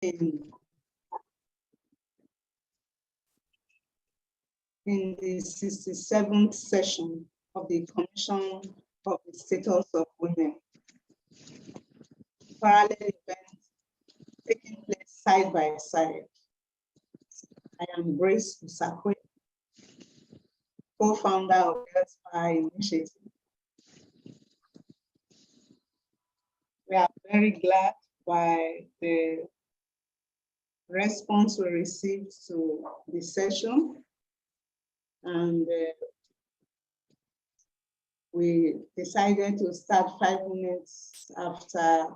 in the 67th session of the Commission of the Status of Women. Parallel events taking place side by side. I am Grace Usakwe, co-founder of GPI Initiative. We are very glad by the response we received to the session, and we decided to start 5 minutes after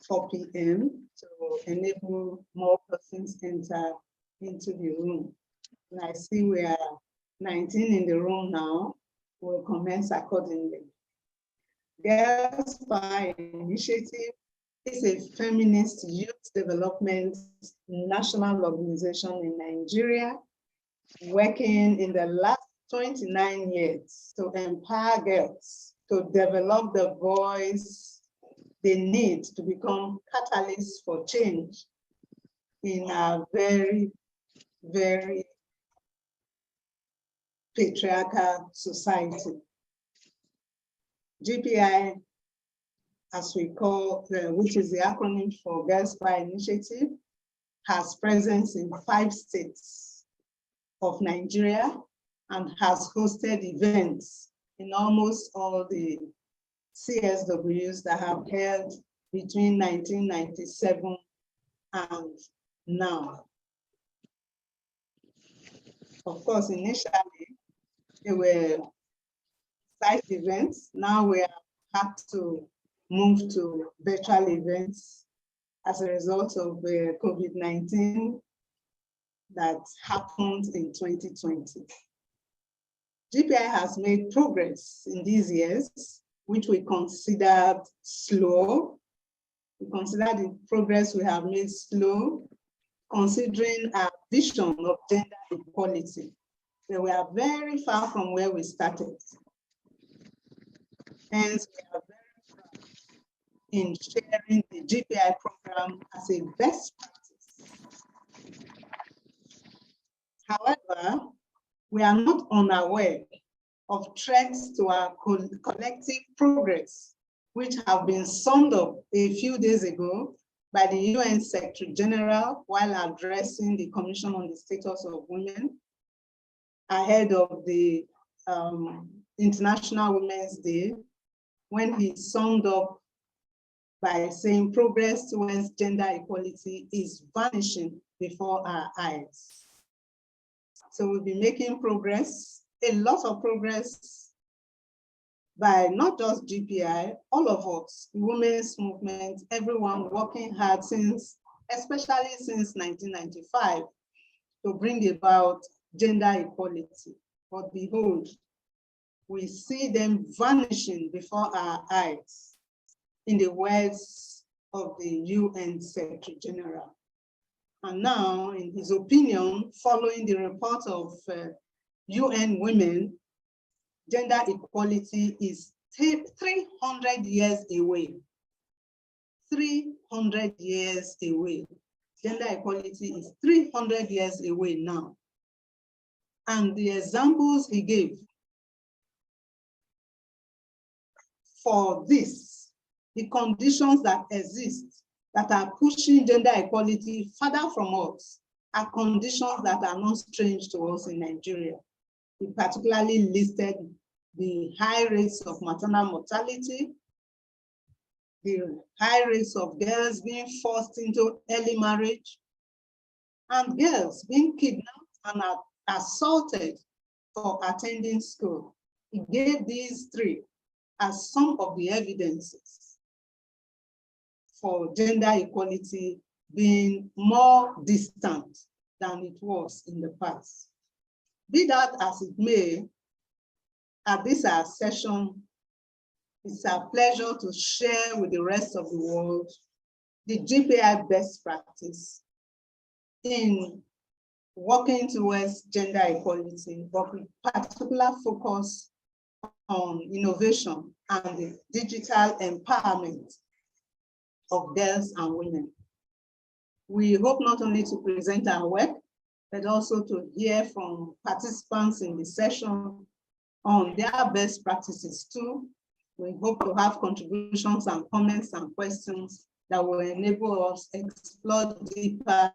4 p.m. to enable more persons enter into the room. And I see we are 19 in the room now. We'll commence accordingly. GPI Initiative is a feminist youth development national organization in Nigeria, working in the last 29 years to empower girls to develop the voice they need to become catalysts for change in a very, very patriarchal society. GPI, as we call, which is the acronym for GPI Initiative, has presence in 5 states of Nigeria and has hosted events in almost all the CSWs that have held between 1997 and now. Of course, initially, they were site events. Now we have to move to virtual events as a result of the COVID-19 that happened in 2020. GPI has made progress in these years, which we considered slow. We consider the progress we have made slow, considering our vision of gender equality. So we are very far from where we started. Hence, we are very proud in sharing the GPI program as a best practice. However, we are not unaware of threats to our collective progress, which have been summed up a few days ago by the UN Secretary General while addressing the Commission on the Status of Women ahead of the International Women's Day, when he summed up by saying progress towards gender equality is vanishing before our eyes. So we'll be making progress, a lot of progress by not just GPI, all of us, the women's movement, everyone working hard since, especially since 1995, to bring about gender equality. But behold, we see them vanishing before our eyes, in the words of the UN Secretary General. And now, in his opinion, following the report of UN Women, gender equality is 300 years away. 300 years away. Gender equality is 300 years away now. And the examples he gave for this, the conditions that exist that are pushing gender equality further from us, are conditions that are not strange to us in Nigeria. He particularly listed the high rates of maternal mortality, the high rates of girls being forced into early marriage, and girls being kidnapped and assaulted for attending school. He gave these 3 as some of the evidences for gender equality being more distant than it was in the past. Be that as it may, at this our session, it's our pleasure to share with the rest of the world the GPI best practice in working towards gender equality, but with particular focus on innovation and the digital empowerment of girls and women. We hope not only to present our work, but also to hear from participants in the session on their best practices too. We hope to have contributions and comments and questions that will enable us to explore deeper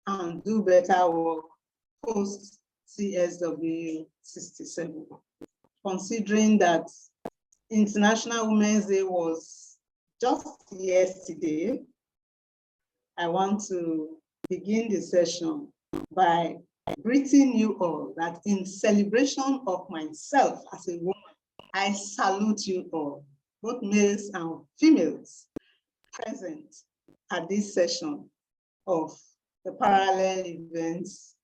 and do better work post CSW67. Considering that International Women's Day was just yesterday, I want to begin the session by greeting you all that in celebration of myself as a woman, I salute you all, both males and females present at this session of the parallel events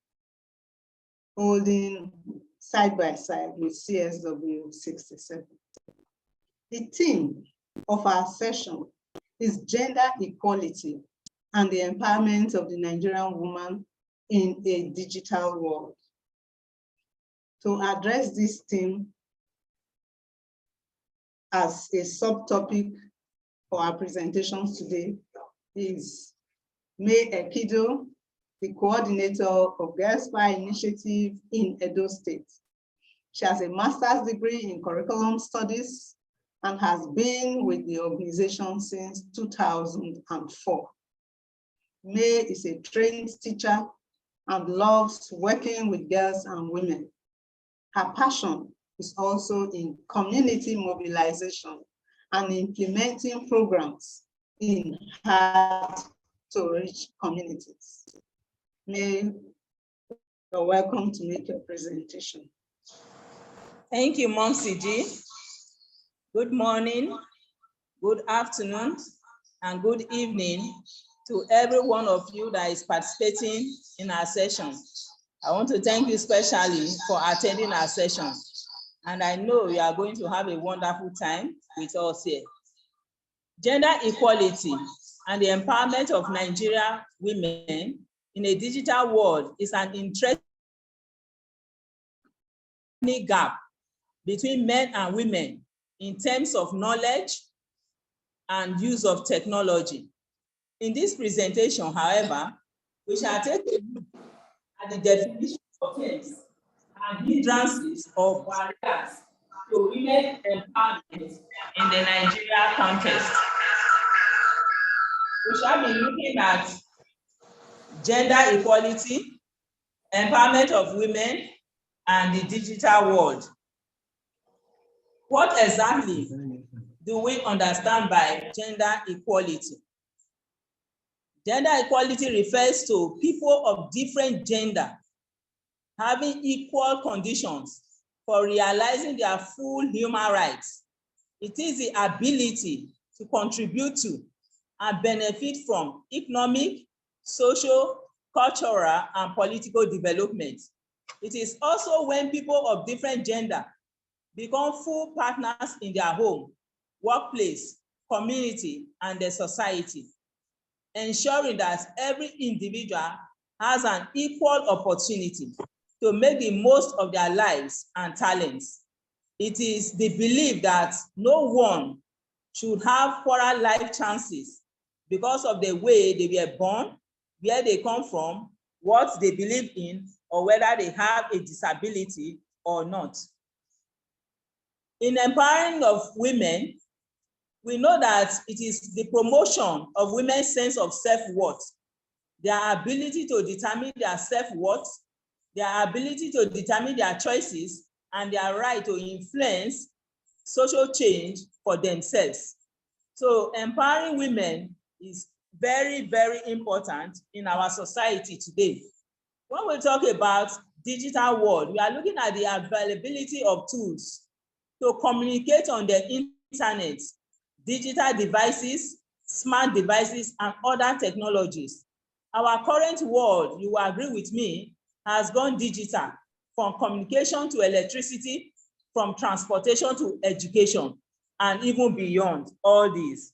holding side by side with CSW67. The theme of our session is gender equality and the empowerment of the Nigerian woman in a digital world. To address this theme as a subtopic for our presentations today is Mabel Ekido, the coordinator of Girls Spy Initiative in Edo State. She has a master's degree in curriculum studies and has been with the organization since 2004. May is a trained teacher and loves working with girls and women. Her passion is also in community mobilization and implementing programs in hard-to-reach communities. May, you're welcome to make your presentation. Thank you, Mom CG. Good morning, good afternoon, and good evening to every one of you that is participating in our session. I want to thank you especially for attending our session. And I know you are going to have a wonderful time with us here. Gender equality and the empowerment of Nigerian women in a digital world is an interesting gap between men and women in terms of knowledge and use of technology. In this presentation, however, we shall take a look at the definition of terms and hindrances or barriers to women empowerment in the Nigeria context. We shall be looking at gender equality, empowerment of women, and the digital world. What exactly do we understand by gender equality? Gender equality refers to people of different gender having equal conditions for realizing their full human rights. It is the ability to contribute to and benefit from economic, social, cultural, and political development. It is also when people of different gender become full partners in their home, workplace, community, and the society, ensuring that every individual has an equal opportunity to make the most of their lives and talents. It is the belief that no one should have poorer life chances because of the way they were born, where they come from, what they believe in, or whether they have a disability or not. In empowering of women, we know that it is the promotion of women's sense of self-worth, their ability to determine their self-worth, their ability to determine their choices, and their right to influence social change for themselves. So empowering women is very, very important in our society today. When we talk about digital world, we are looking at the availability of tools to communicate on the internet, digital devices, smart devices, and other technologies. Our current world, you will agree with me, has gone digital, from communication to electricity, from transportation to education, and even beyond all these.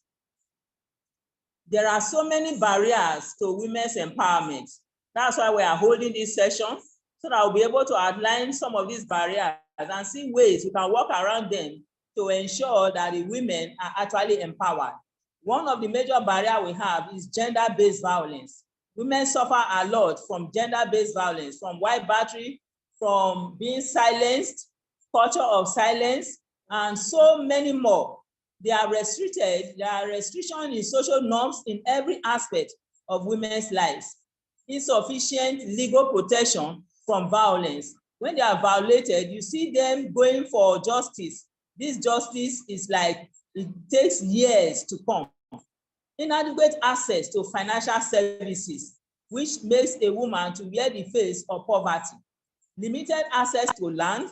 There are so many barriers to women's empowerment. That's why we are holding this session, so that we'll be able to outline some of these barriers and see ways we can work around them to ensure that the women are actually empowered. One of the major barriers we have is gender-based violence. Women suffer a lot from gender-based violence, from white battery, from being silenced, culture of silence, and so many more. They are restricted. There are restrictions in social norms in every aspect of women's lives. Insufficient legal protection from violence. When they are violated, you see them going for justice. This justice is like, it takes years to come. Inadequate access to financial services, which makes a woman to wear the face of poverty. Limited access to land,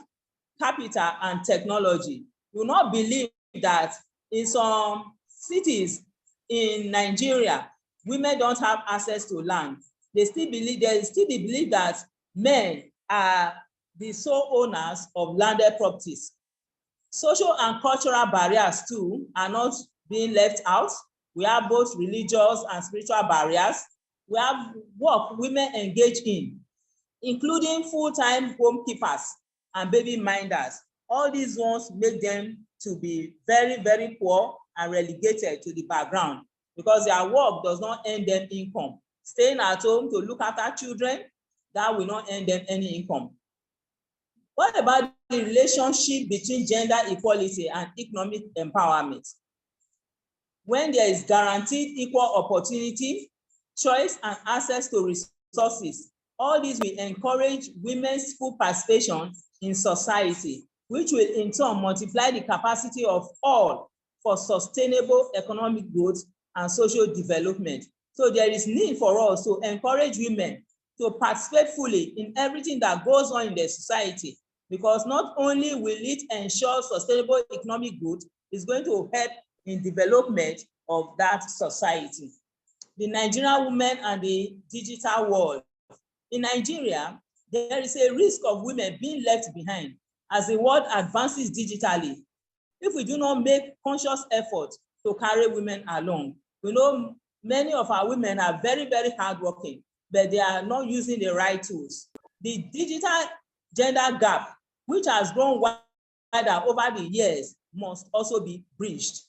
capital, and technology. You will not believe that in some cities in Nigeria, women don't have access to land. They still believe that men are the sole owners of landed properties. Social and cultural barriers too are not being left out. We have both religious and spiritual barriers. We have work women engage in, including full-time homekeepers and baby minders. All these ones make them to be very, very poor and relegated to the background because their work does not earn them income. Staying at home to look after children, that will not earn them any income. What about the relationship between gender equality and economic empowerment? When there is guaranteed equal opportunity, choice, and access to resources, all these will encourage women's full participation in society, which will in turn multiply the capacity of all for sustainable economic growth and social development. So there is need for us to encourage women to participate fully in everything that goes on in the society, because not only will it ensure sustainable economic growth, it's going to help in development of that society. The Nigerian women and the digital world. In Nigeria, there is a risk of women being left behind as the world advances digitally. If we do not make conscious effort to carry women along, we know many of our women are very, very hardworking, but they are not using the right tools. The digital gender gap, which has grown wider over the years, must also be bridged.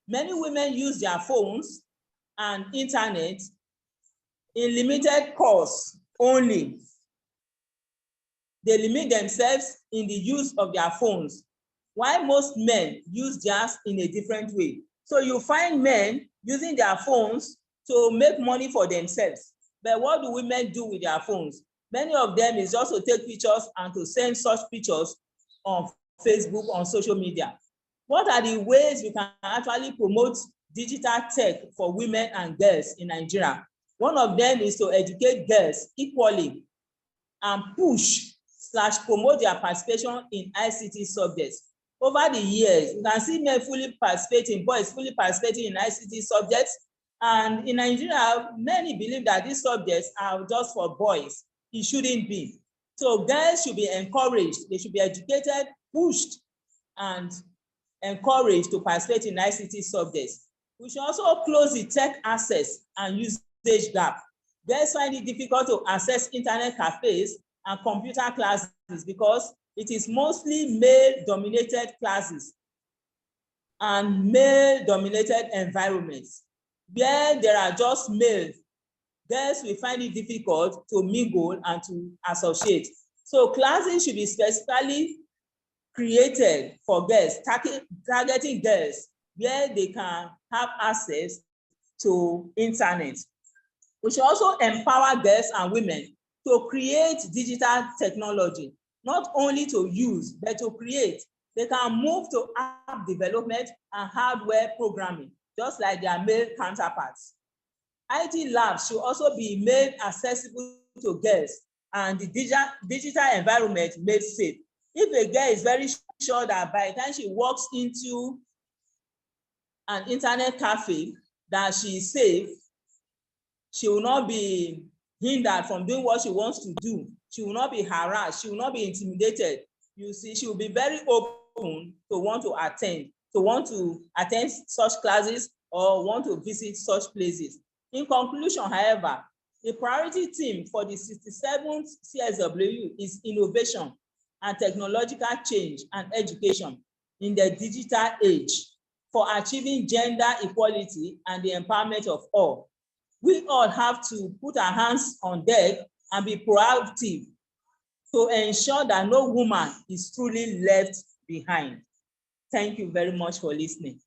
Many women use their phones and internet in limited course only. They limit themselves in the use of their phones, while most men use theirs in a different way. So you find men using their phones to make money for themselves. But what do women do with their phones? Many of them is just to take pictures and to send such pictures on Facebook, on social media. What are the ways we can actually promote digital tech for women and girls in Nigeria? One of them is to educate girls equally and push/promote their participation in ICT subjects. Over the years, you can see men fully participating, boys fully participating in ICT subjects. And in Nigeria, many believe that these subjects are just for boys. It shouldn't be. So girls should be encouraged. They should be educated, pushed, and encouraged to participate in ICT subjects. We should also close the tech access and usage gap. Girls find it difficult to access internet cafes and computer classes because it is mostly male-dominated classes and male-dominated environments. Where there are just males, girls will find it difficult to mingle and to associate. So classes should be specifically created for girls, targeting girls where they can have access to internet. We should also empower girls and women to create digital technology, not only to use, but to create. They can move to app development and hardware programming, just like their male counterparts. IT labs should also be made accessible to girls and the digital environment made safe. If a girl is very sure that by the time she walks into an internet cafe that she is safe, she will not be hindered from doing what she wants to do. She will not be harassed. She will not be intimidated. You see, she will be very open to want to attend such classes or want to visit such places. In conclusion, however, the priority theme for the 67th CSW is innovation and technological change and education in the digital age for achieving gender equality and the empowerment of all. we all have to put our hands on deck and be proactive to ensure that no woman is truly left behind. Thank you very much for listening.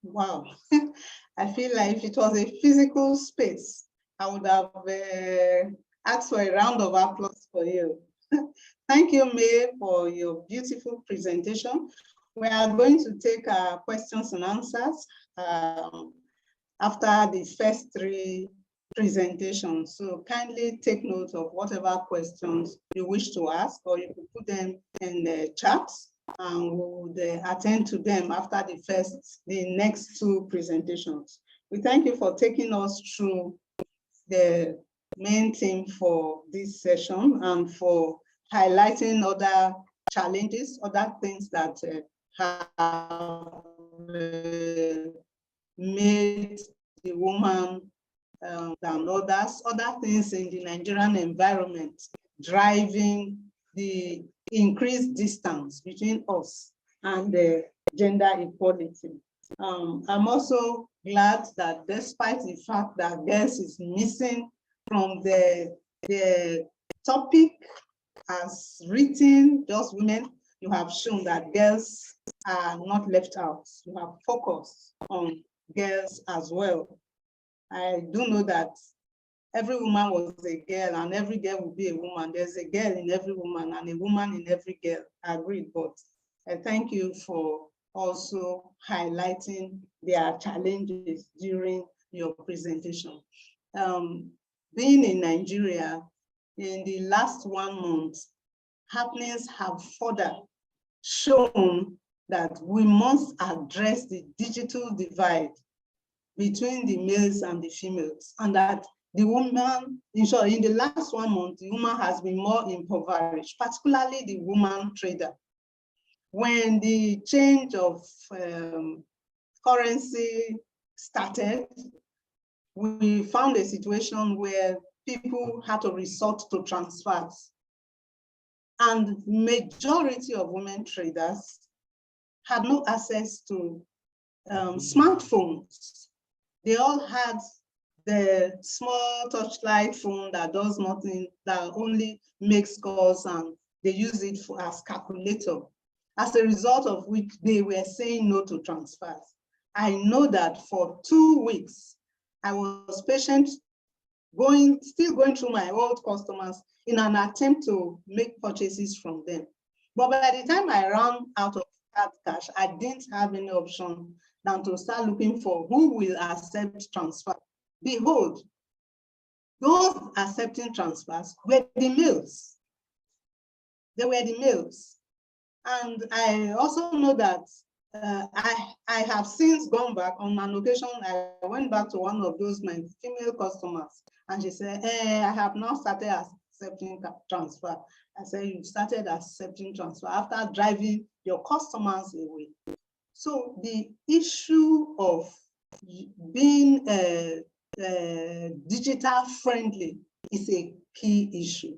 Wow. I feel like if it was a physical space, I would have asked for a round of applause for you. Thank you, May, for your beautiful presentation. We are going to take questions and answers after the first three presentations. So kindly take note of whatever questions you wish to ask, or you can put them in the chat, and we will attend to them after the next two presentations. We thank you for taking us through the main theme for this session and for highlighting other challenges, other things that have made the woman than others, other things in the Nigerian environment driving the increased distance between us and the gender equality. I'm also glad that despite the fact that girls is missing from the topic as written, just women, you have shown that girls are not left out. You have focused on girls as well. I do know that every woman was a girl and every girl will be a woman. There's a girl in every woman and a woman in every girl. I agree, but I thank you for also highlighting their challenges during your presentation. Being in Nigeria, in the last 1 month, happenings have further shown that we must address the digital divide between the males and the females, and that the woman, in short, in the last 1 month, the woman has been more impoverished, particularly the woman trader. When the change of currency started, we found a situation where people had to resort to transfers. And majority of women traders had no access to smartphones. They all had the small touchlight phone that does nothing, that only makes calls, and they use it as calculator. As a result of which they were saying no to transfers. I know that for 2 weeks, I was patient, still going through my old customers in an attempt to make purchases from them. But by the time I ran out of hard cash, I didn't have any option than to start looking for who will accept transfer. Behold, those accepting transfers were the males. They were the males. And I also know that I have since gone back. On an occasion, I went back to one of those my female customers, and she said, I have now started accepting transfer. I said, you started accepting transfer after driving your customers away. So the issue of being digital friendly is a key issue.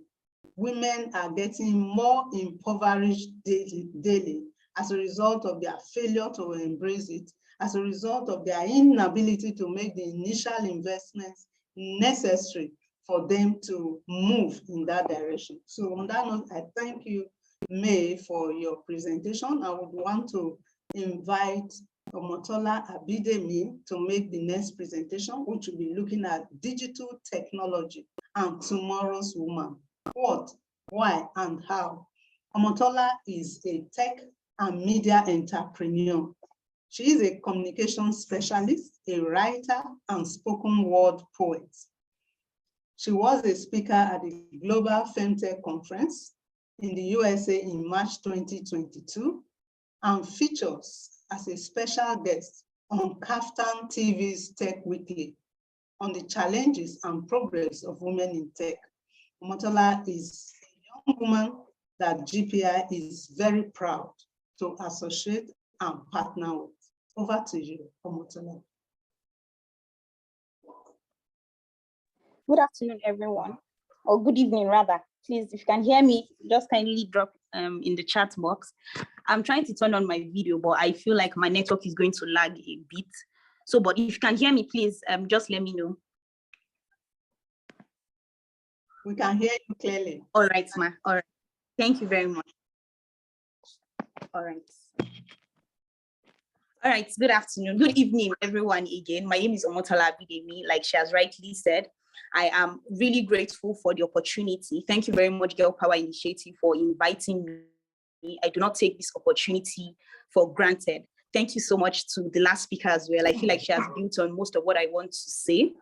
Women are getting more impoverished daily as a result of their failure to embrace it, as a result of their inability to make the initial investments necessary for them to move in that direction. So on that note, I thank you, May, for your presentation. I would want to invite Omotola Abidemi to make the next presentation, which will be looking at digital technology and tomorrow's woman. What, why, and how. Omotola is a tech and media entrepreneur. She is a communication specialist, a writer, and spoken word poet. She was a speaker at the Global Femtech Conference in the USA in March 2022, and features as a special guest on Kaftan TV's Tech Weekly on the challenges and progress of women in tech. Omotola is a young woman that GPI is very proud to associate and partner with. Over to you, Omotola. Good afternoon, everyone, or good evening, rather. Please, if you can hear me, just kindly drop in the chat box. I'm trying to turn on my video, but I feel like my network is going to lag a bit. So, but if you can hear me, please just let me know. We can hear you clearly. All right, Ma. All right. Thank you very much. All right. All right. Good afternoon. Good evening, everyone. Again, my name is Omotola Abidemi. Like she has rightly said, I am really grateful for the opportunity. Thank you very much, Girl Power Initiative, for inviting me. I do not take this opportunity for granted. Thank you so much to the last speaker as well. I feel like she has built on most of what I want to say.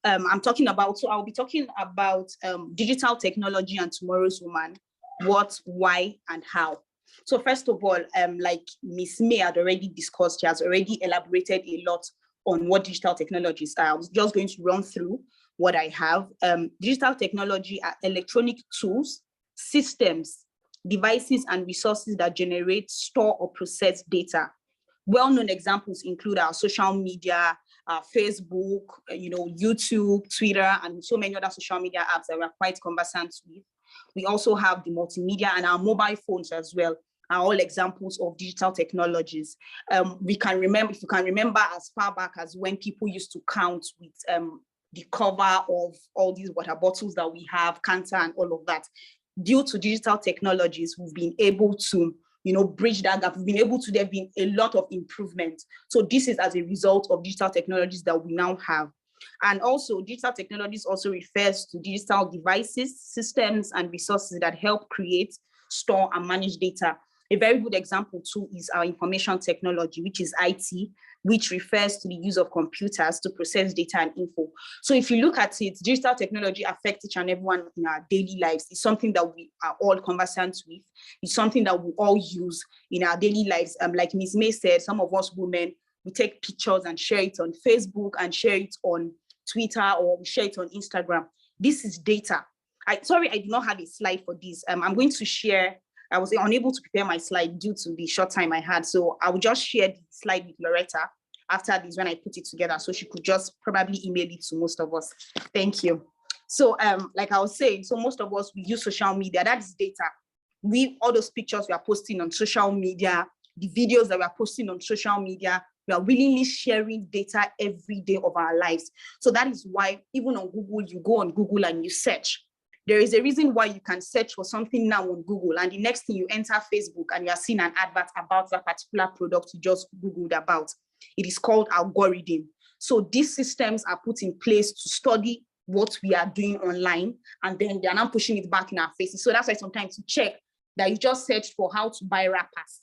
I'll be talking about digital technology and tomorrow's woman, what, why, and how. So first of all, like Miss May had already discussed, she has already elaborated a lot on what digital technologies are. I was just going to run through what I have. Digital technology are electronic tools, systems, devices, and resources that generate, store, or process data. Well-known examples include our social media, Facebook, YouTube, Twitter, and so many other social media apps that we're quite conversant with. We also have the multimedia and our mobile phones as well, are all examples of digital technologies. If you can remember as far back as when people used to count with the cover of all these water bottles that we have, cancer and all of that. Due to digital technologies, we've been able to bridge that gap. There have been a lot of improvement. So this is as a result of digital technologies that we now have. And also digital technologies also refers to digital devices, systems, and resources that help create, store, and manage data. A very good example too is our information technology, which is IT, which refers to the use of computers to process data and info. So if you look at it, digital technology affects each and everyone in our daily lives. It's something that we are all conversant with. It's something that we all use in our daily lives. Like Ms. May said, some of us women, we take pictures and share it on Facebook and share it on Twitter, or we share it on Instagram. This is data. Sorry, I do not have a slide for this. I'm going to share. I was unable to prepare my slide due to the short time I had. So I will just share the slide with Loretta after this when I put it together. So she could just probably email it to most of us. Thank you. So like I was saying, so most of us, we use social media. That is data. All those pictures we are posting on social media, the videos that we are posting on social media, we are willingly sharing data every day of our lives. So that is why even on Google, you go on Google and you search. There is a reason why you can search for something now on Google, and the next thing you enter Facebook and you are seeing an advert about that particular product you just Googled about. It is called algorithm. So these systems are put in place to study what we are doing online, and then they are now pushing it back in our faces. So that's why sometimes you check that you just search for how to buy wrappers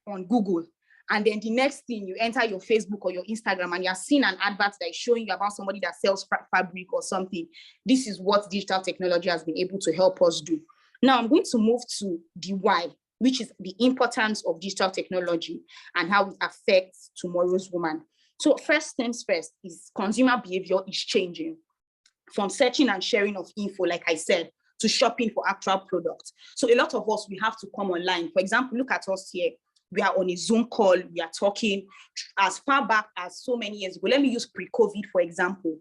on Google. And then the next thing, you enter your Facebook or your Instagram and you're seeing an advert that is showing you about somebody that sells fabric or something. This is what digital technology has been able to help us do. Now I'm going to move to the why, which is the importance of digital technology and how it affects tomorrow's woman. So first things first is consumer behavior is changing from searching and sharing of info, like I said, to shopping for actual products. So a lot of us, we have to come online. For example, look at us here. We are on a Zoom call, we are talking as far back as so many years ago. Let me use pre-COVID, for example.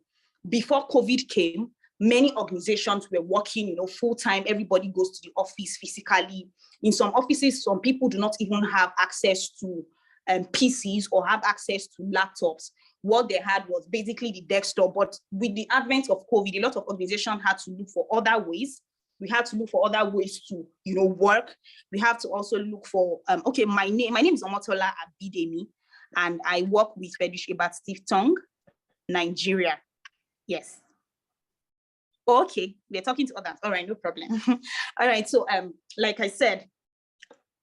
Before COVID came, many organizations were working, full-time. Everybody goes to the office physically. In some offices, some people do not even have access to PCs or have access to laptops. What they had was basically the desktop. But with the advent of COVID, a lot of organizations had to look for other ways. We had to look for other ways to, work. We have to also look for, my name is Omotola Abidemi, and I work with Federation Ebat Stiftung, Nigeria. Yes. Okay, we're talking to others. All right, no problem. All right, so like I said,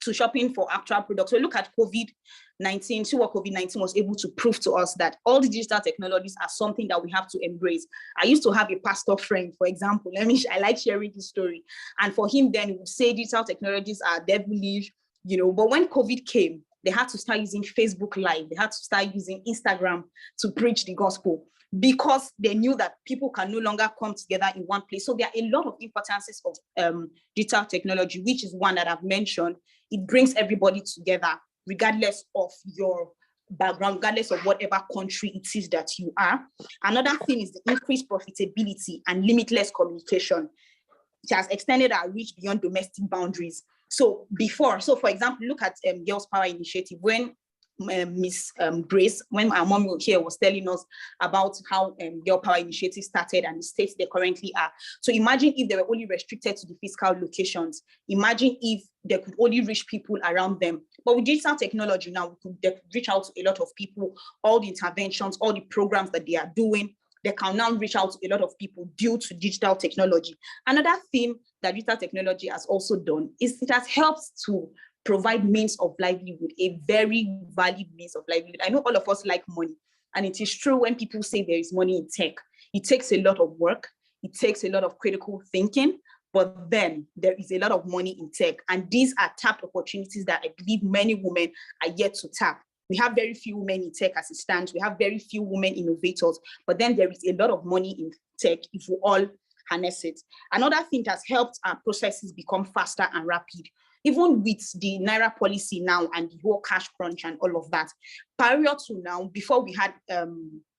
to shopping for actual products. So look at COVID-19, see what COVID-19 was able to prove to us, that all the digital technologies are something that we have to embrace. I used to have a pastor friend, for example, I like sharing this story. And for him then, he would say digital technologies are devilish, but when COVID came, they had to start using Facebook Live. They had to start using Instagram to preach the gospel, because they knew that people can no longer come together in one place. So there are a lot of importances of digital technology, which is one that I've mentioned. It brings everybody together, regardless of your background, regardless of whatever country it is that you are. Another thing is the increased profitability and limitless communication. It has extended our reach beyond domestic boundaries. So for example, look at Girls Power Initiative. When Miss Grace, when our mom here was telling us about how Girl Power Initiative started and the states they currently are. So imagine if they were only restricted to the physical locations. Imagine if they could only reach people around them. But with digital technology now, we could reach out to a lot of people, all the interventions, all the programs that they are doing, they can now reach out to a lot of people due to digital technology. Another thing that digital technology has also done is it has helped to provide means of livelihood, a very valid means of livelihood. I know all of us like money, and it is true when people say there is money in tech. It takes a lot of work, it takes a lot of critical thinking, but then there is a lot of money in tech. And these are tapped opportunities that I believe many women are yet to tap. We have very few women in tech as it stands. We have very few women innovators, but then there is a lot of money in tech if we all harness it. Another thing that has helped our processes become faster and rapid, even with the Naira policy now and the whole cash crunch and all of that. Prior to now, before we had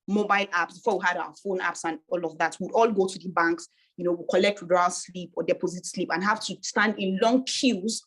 mobile apps, before we had our phone apps and all of that, we'd all go to the banks, you know, collect withdrawal slip or deposit slip and have to stand in long queues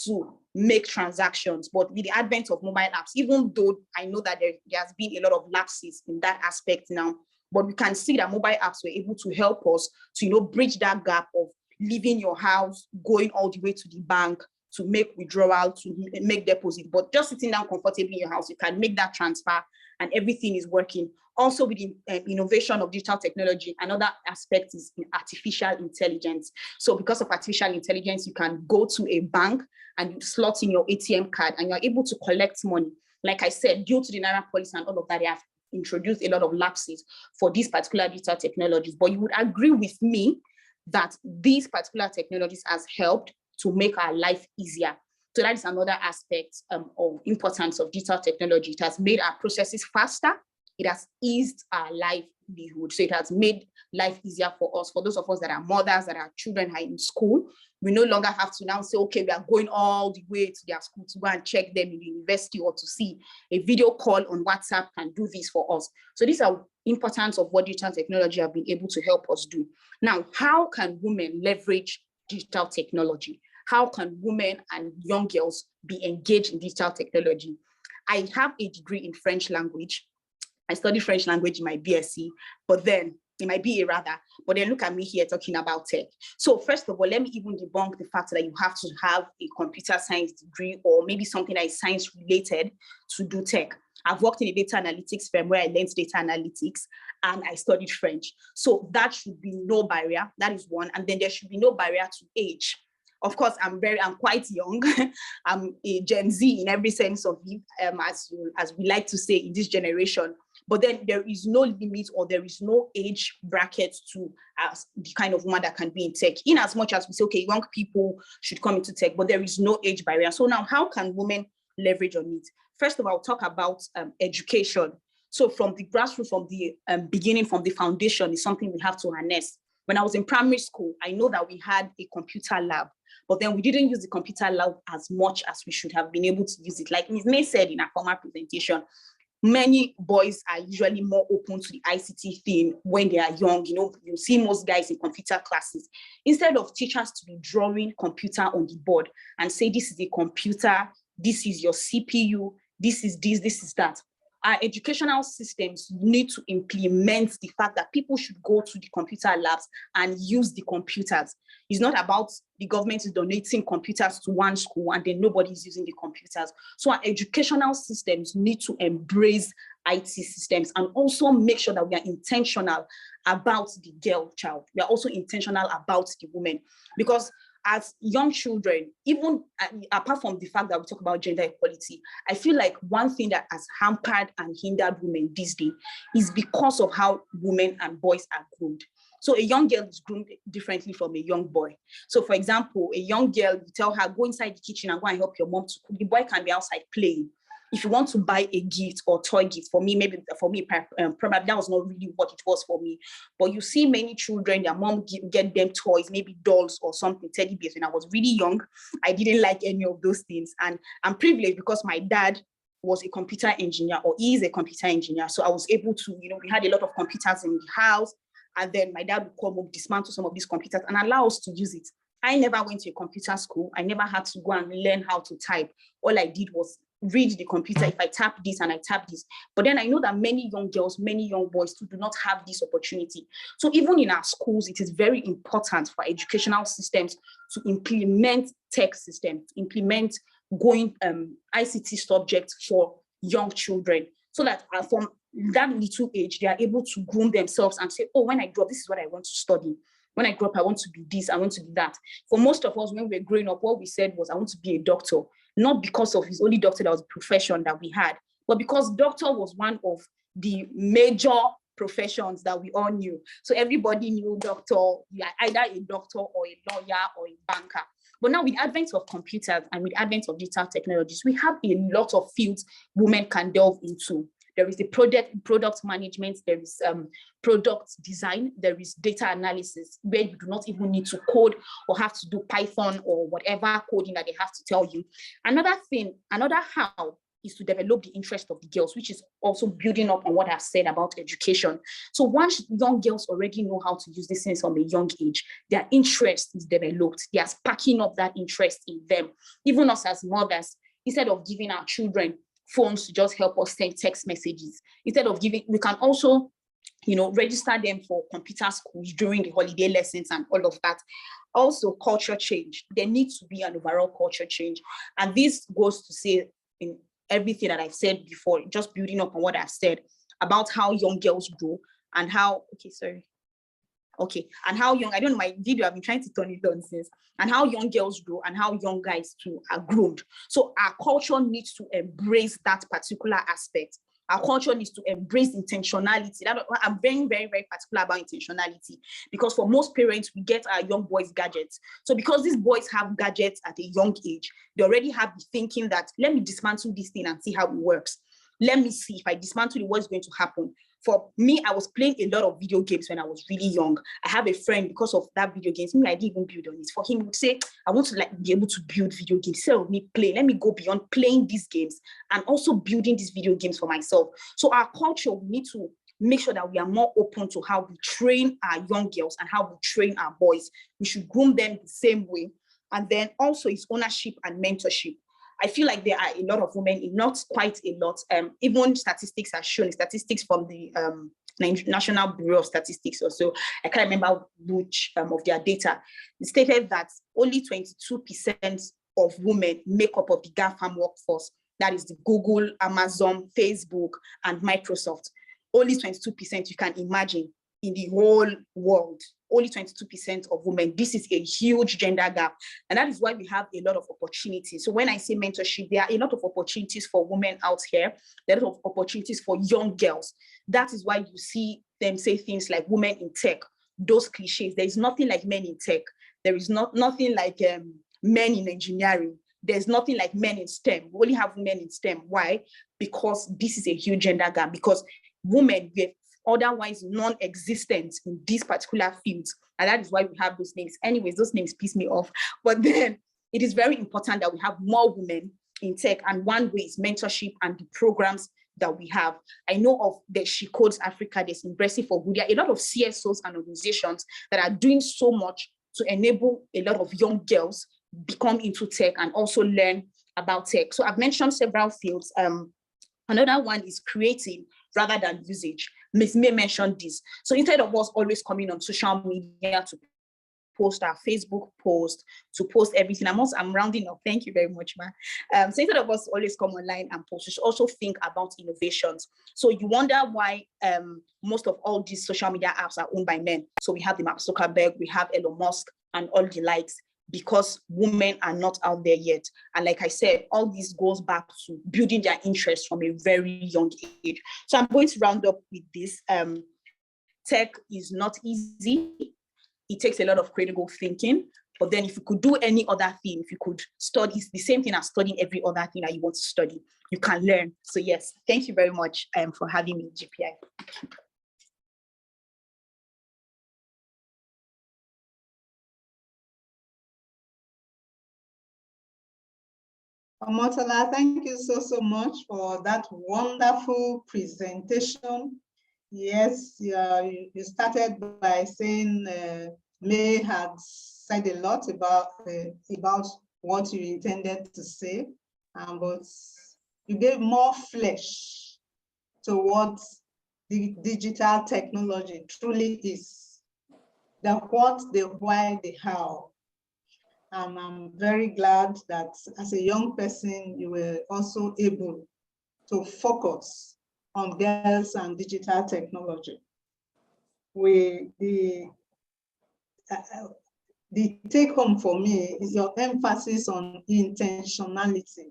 to make transactions. But with the advent of mobile apps, even though I know that there has been a lot of lapses in that aspect now, but we can see that mobile apps were able to help us to, you know, bridge that gap of leaving your house, going all the way to the bank to make withdrawal, to make deposit, but just sitting down comfortably in your house, you can make that transfer and everything is working. Also with the innovation of digital technology, another aspect is artificial intelligence. So because of artificial intelligence, you can go to a bank and you slot in your ATM card and you're able to collect money. Like I said, due to the Naira policy and all of that, they have introduced a lot of lapses for these particular digital technologies. But you would agree with me that these particular technologies has helped to make our life easier. So that is another aspect of importance of digital technology. It has made our processes faster. It has eased our livelihood. So it has made life easier for us. For those of us that are mothers, that our children are in school, we no longer have to now say, okay, we are going all the way to their school to go and check them in the university, or to see a video call on WhatsApp can do this for us. So these are importance of what digital technology have been able to help us do. Now, how can women leverage digital technology? How can women and young girls be engaged in digital technology? I have a degree in French language. I studied French language in my BSc, but then in my BA rather, but then look at me here talking about tech. So first of all, let me even debunk the fact that you have to have a computer science degree or maybe something that is science related to do tech. I've worked in a data analytics firm where I learned data analytics and I studied French. So that should be no barrier. That is one. And then there should be no barrier to age. Of course, I'm quite young. I'm a Gen Z in every sense of it, as we like to say in this generation. But then there is no limit or there is no age bracket to the kind of woman that can be in tech. In as much as we say, okay, young people should come into tech, but there is no age barrier. So now, how can women leverage on it? First of all, I'll talk about education. So from the grassroots, from the beginning, from the foundation, is something we have to harness. When I was in primary school, I know that we had a computer lab, but then we didn't use the computer lab as much as we should have been able to use it. Like Ms. May said in her former presentation, many boys are usually more open to the ICT thing when they are young. You know, you see most guys in computer classes. Instead of teachers to be drawing computer on the board and say, this is a computer, this is your CPU, this is this, this is that. Our educational systems need to implement the fact that people should go to the computer labs and use the computers. It's not about the government is donating computers to one school and then nobody is using the computers. So our educational systems need to embrace IT systems and also make sure that we are intentional about the girl child. We are also intentional about the women, because as young children, even apart from the fact that we talk about gender equality, I feel like one thing that has hampered and hindered women this day is because of how women and boys are groomed. So a young girl is groomed differently from a young boy. So for example, a young girl, you tell her, go inside the kitchen and go and help your mom to cook. The boy can be outside playing. If you want to buy a gift or toy gift, probably that was not really what it was for me. But you see many children, their mom get them toys, maybe dolls or something, teddy bears. When I was really young, I didn't like any of those things. And I'm privileged because my dad was a computer engineer, or is a computer engineer. So I was able to, we had a lot of computers in the house. And then my dad would come home, dismantle some of these computers and allow us to use it. I never went to a computer school. I never had to go and learn how to type. All I did was read the computer, if I tap this and I tap this. But then I know that many young girls, many young boys do not have this opportunity. So even in our schools, it is very important for educational systems to implement tech systems, implement going ICT subjects for young children, so that from that little age, they are able to groom themselves and say, oh, when I grow up, this is what I want to study. When I grow up, I want to be this, I want to be that. For most of us, when we were growing up, what we said was, I want to be a doctor, not because of his only doctor that was a profession that we had, but because doctor was one of the major professions that we all knew. So everybody knew doctor, either a doctor or a lawyer or a banker. But now with the advent of computers and with the advent of digital technologies, we have a lot of fields women can delve into. There is the product management, there is product design, there is data analysis, where you do not even need to code or have to do Python or whatever coding that they have to tell you. Another how is to develop the interest of the girls, which is also building up on what I've said about education. So once young girls already know how to use these things from a young age, their interest is developed. They are sparking up that interest in them. Even us as mothers, instead of giving our children phones to just help us send text messages, instead of giving, we can also, register them for computer schools during the holiday lessons and all of that. Also, culture change. There needs to be an overall culture change. And this goes to say in everything that I've said before, just building up on what I've said about how young girls grow and how, and how young, I don't know, my video, I've been trying to turn it on since, and how young girls grow and how young guys too are groomed. So our culture needs to embrace that particular aspect. Our culture needs to embrace intentionality. I'm very, very, very particular about intentionality, because for most parents, we get our young boys gadgets. So because these boys have gadgets at a young age, they already have the thinking that, let me dismantle this thing and see how it works. Let me see if I dismantle it, what's going to happen. For me, I was playing a lot of video games when I was really young. I have a friend, because of that video games, I didn't even build on it. For him, he would say, I want to be able to build video games. Instead of me playing, let me go beyond playing these games and also building these video games for myself. So our culture, we need to make sure that we are more open to how we train our young girls and how we train our boys. We should groom them the same way. And then also it's ownership and mentorship. I feel like there are a lot of women, not quite a lot, even statistics are shown, statistics from the National Bureau of Statistics also, I can't remember which of their data, it stated that only 22% of women make up of the GAFAM workforce, that is the Google, Amazon, Facebook, and Microsoft. Only 22%, you can imagine, in the whole world, only 22% of women. This is a huge gender gap. And that is why we have a lot of opportunities. So when I say mentorship, there are a lot of opportunities for women out here. There are a lot of opportunities for young girls. That is why you see them say things like women in tech, those cliches. There is nothing like men in tech. There is nothing like men in engineering. There's nothing like men in STEM. We only have women in STEM. Why? Because this is a huge gender gap. Because women, we otherwise non-existent in these particular fields. And that is why we have those names. Anyways, those names piss me off. But then it is very important that we have more women in tech. And one way is mentorship and the programs that we have. I know of the She Codes Africa, there's Impressive for Good. There are a lot of CSOs and organizations that are doing so much to enable a lot of young girls become into tech and also learn about tech. So I've mentioned several fields. Another one is creating rather than usage. Ms. May mentioned this. So instead of us always coming on social media to post our Facebook post, to post everything, I'm rounding up. Thank you very much, ma. So instead of us always come online and post, we should also think about innovations. So you wonder why most of all these social media apps are owned by men. So we have the Mark Zuckerberg, we have Elon Musk, and all the likes, because women are not out there yet. And like I said, all this goes back to building their interest from a very young age. So I'm going to round up with this. Tech is not easy. It takes a lot of critical thinking. But then if you could do any other thing, if you could study, it's the same thing as studying every other thing that you want to study, you can learn. So yes, thank you very much for having me, GPI. Omotola, thank you so much for that wonderful presentation. Yes, you started by saying May had said a lot about what you intended to say, but you gave more flesh to what the digital technology truly is. The what, the why, the how. And I'm very glad that as a young person, you were also able to focus on girls and digital technology. The take home for me is your emphasis on intentionality.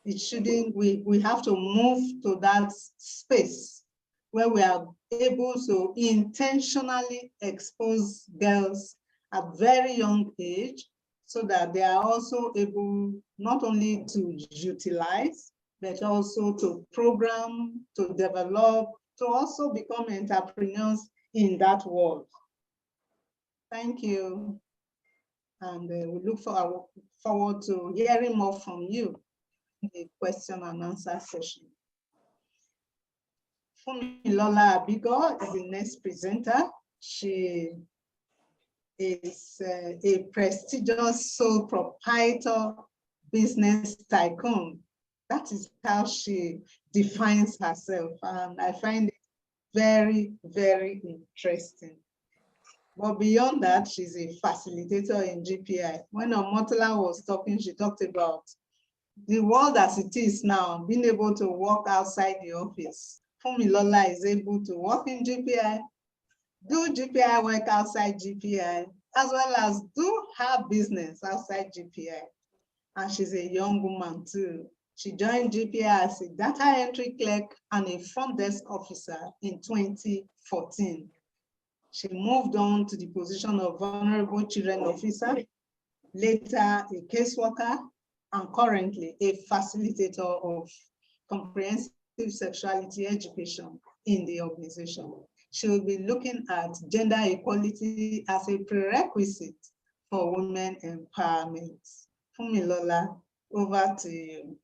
It shouldn't, we have to move to that space where we are able to intentionally expose girls at very young age so that they are also able not only to utilize, but also to program, to develop, to also become entrepreneurs in that world. Thank you. And we look forward to hearing more from you in the question and answer session. Funmi Abigor is the next presenter. She is a prestigious sole proprietor business tycoon. That is how she defines herself. And I find it very, very interesting. But beyond that, she's a facilitator in GPI. When Omotola was talking, she talked about the world as it is now, being able to work outside the office. Funmi is able to work in GPI, do GPI work outside GPI, as well as do her business outside GPI. And she's a young woman too. She joined GPI as a data entry clerk and a front desk officer in 2014. She moved on to the position of Vulnerable Children Officer, later a caseworker, and currently a facilitator of comprehensive sexuality education in the organization. She will be looking at gender equality as a prerequisite for women empowerment. Funmi, over to you.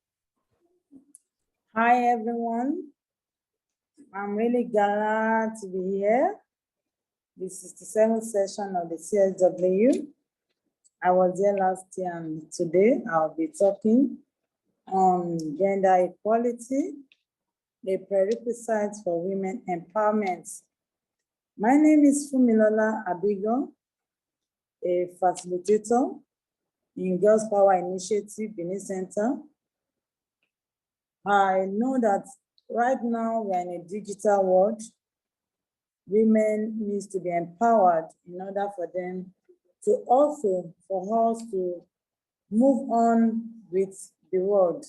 Hi, everyone. I'm really glad to be here. This is the 67th session of the CSW. I was here last year, and today I'll be talking on gender equality, the prerequisites for women empowerment. My name is Funmi Abigor, a facilitator in Girls Power Initiative Benin Center. I know that right now we're in a digital world. Women need to be empowered in order for them to also, for us to move on with the world.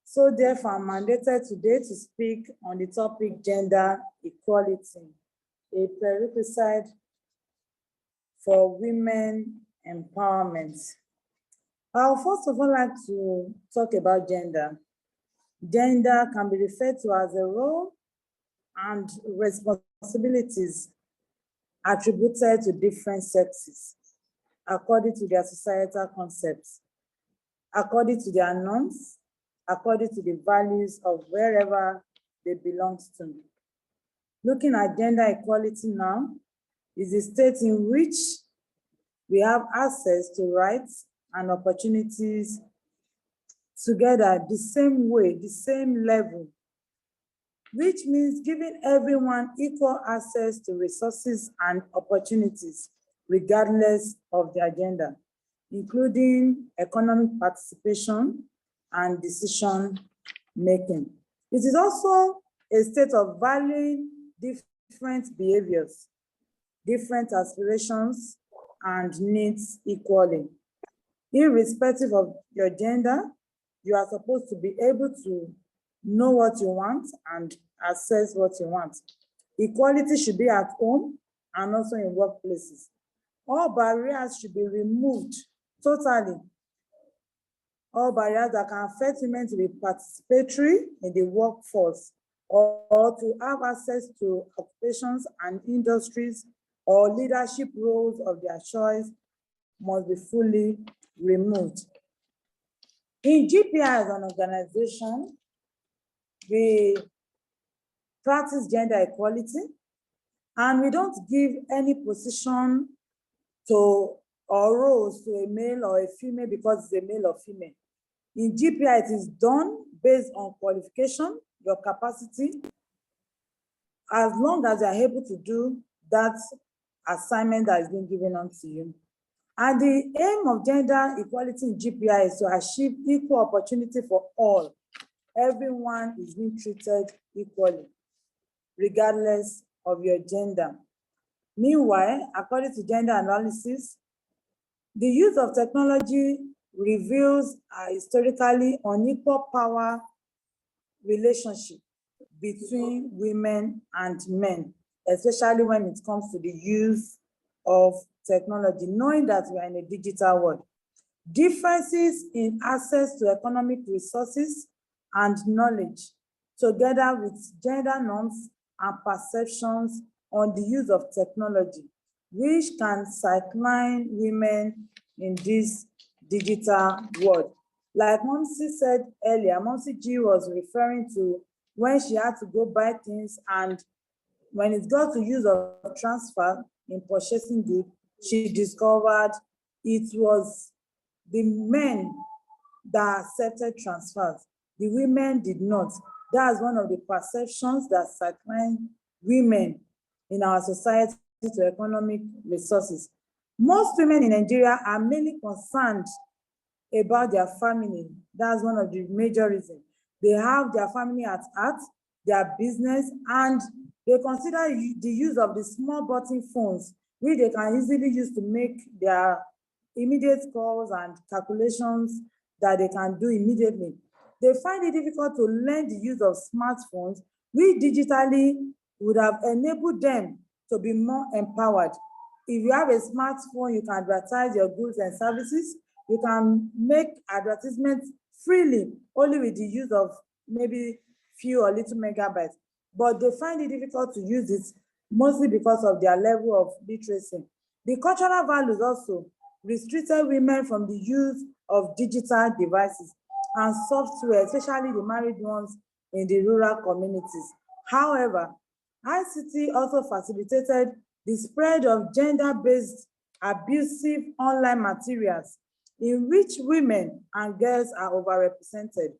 So therefore, I'm mandated today to speak on the topic gender equality, a prerequisite for women empowerment. I'll first of all like to talk about gender. Gender can be referred to as a role and responsibilities attributed to different sexes according to their societal concepts, according to their norms, according to the values of wherever they belong to. Looking at gender equality now is a state in which we have access to rights and opportunities together the same way, the same level, which means giving everyone equal access to resources and opportunities, regardless of their gender, including economic participation and decision making. It is also a state of valuing different behaviors, different aspirations, and needs equally. Irrespective of your gender, you are supposed to be able to know what you want and access what you want. Equality should be at home and also in workplaces. All barriers should be removed totally. All barriers that can affect women to be participatory in the workforce or to have access to occupations and industries or leadership roles of their choice must be fully removed. In GPI as an organization, we practice gender equality, and we don't give any position to or roles to a male or a female because it's a male or female. In GPI, it is done based on qualification, your capacity, as long as you are able to do that assignment that is being given unto you. And the aim of gender equality in GPI is to achieve equal opportunity for all. Everyone is being treated equally, regardless of your gender. Meanwhile, according to gender analysis, the use of technology reveals a historically unequal power relationship between women and men, especially when it comes to the use of technology, knowing that we are in a digital world. Differences in access to economic resources and knowledge, together with gender norms and perceptions on the use of technology, which can sideline women in this digital world. Like Momsi said earlier, Momsi G was referring to when she had to go buy things, and when it got to use of transfer in purchasing goods, she discovered it was the men that accepted transfers. The women did not. That's one of the perceptions that sideline women in our society to economic resources. Most women in Nigeria are mainly concerned about their family. That's one of the major reasons. They have their family at heart, their business, and they consider the use of the small button phones, which they can easily use to make their immediate calls and calculations that they can do immediately. They find it difficult to learn the use of smartphones, which digitally would have enabled them to be more empowered. If you have a smartphone, you can advertise your goods and services. You can make advertisements freely, only with the use of maybe few or little megabytes. But they find it difficult to use it, mostly because of their level of literacy. The cultural values also restricted women from the use of digital devices and software, especially the married ones in the rural communities. However, ICT also facilitated the spread of gender-based abusive online materials in which women and girls are overrepresented.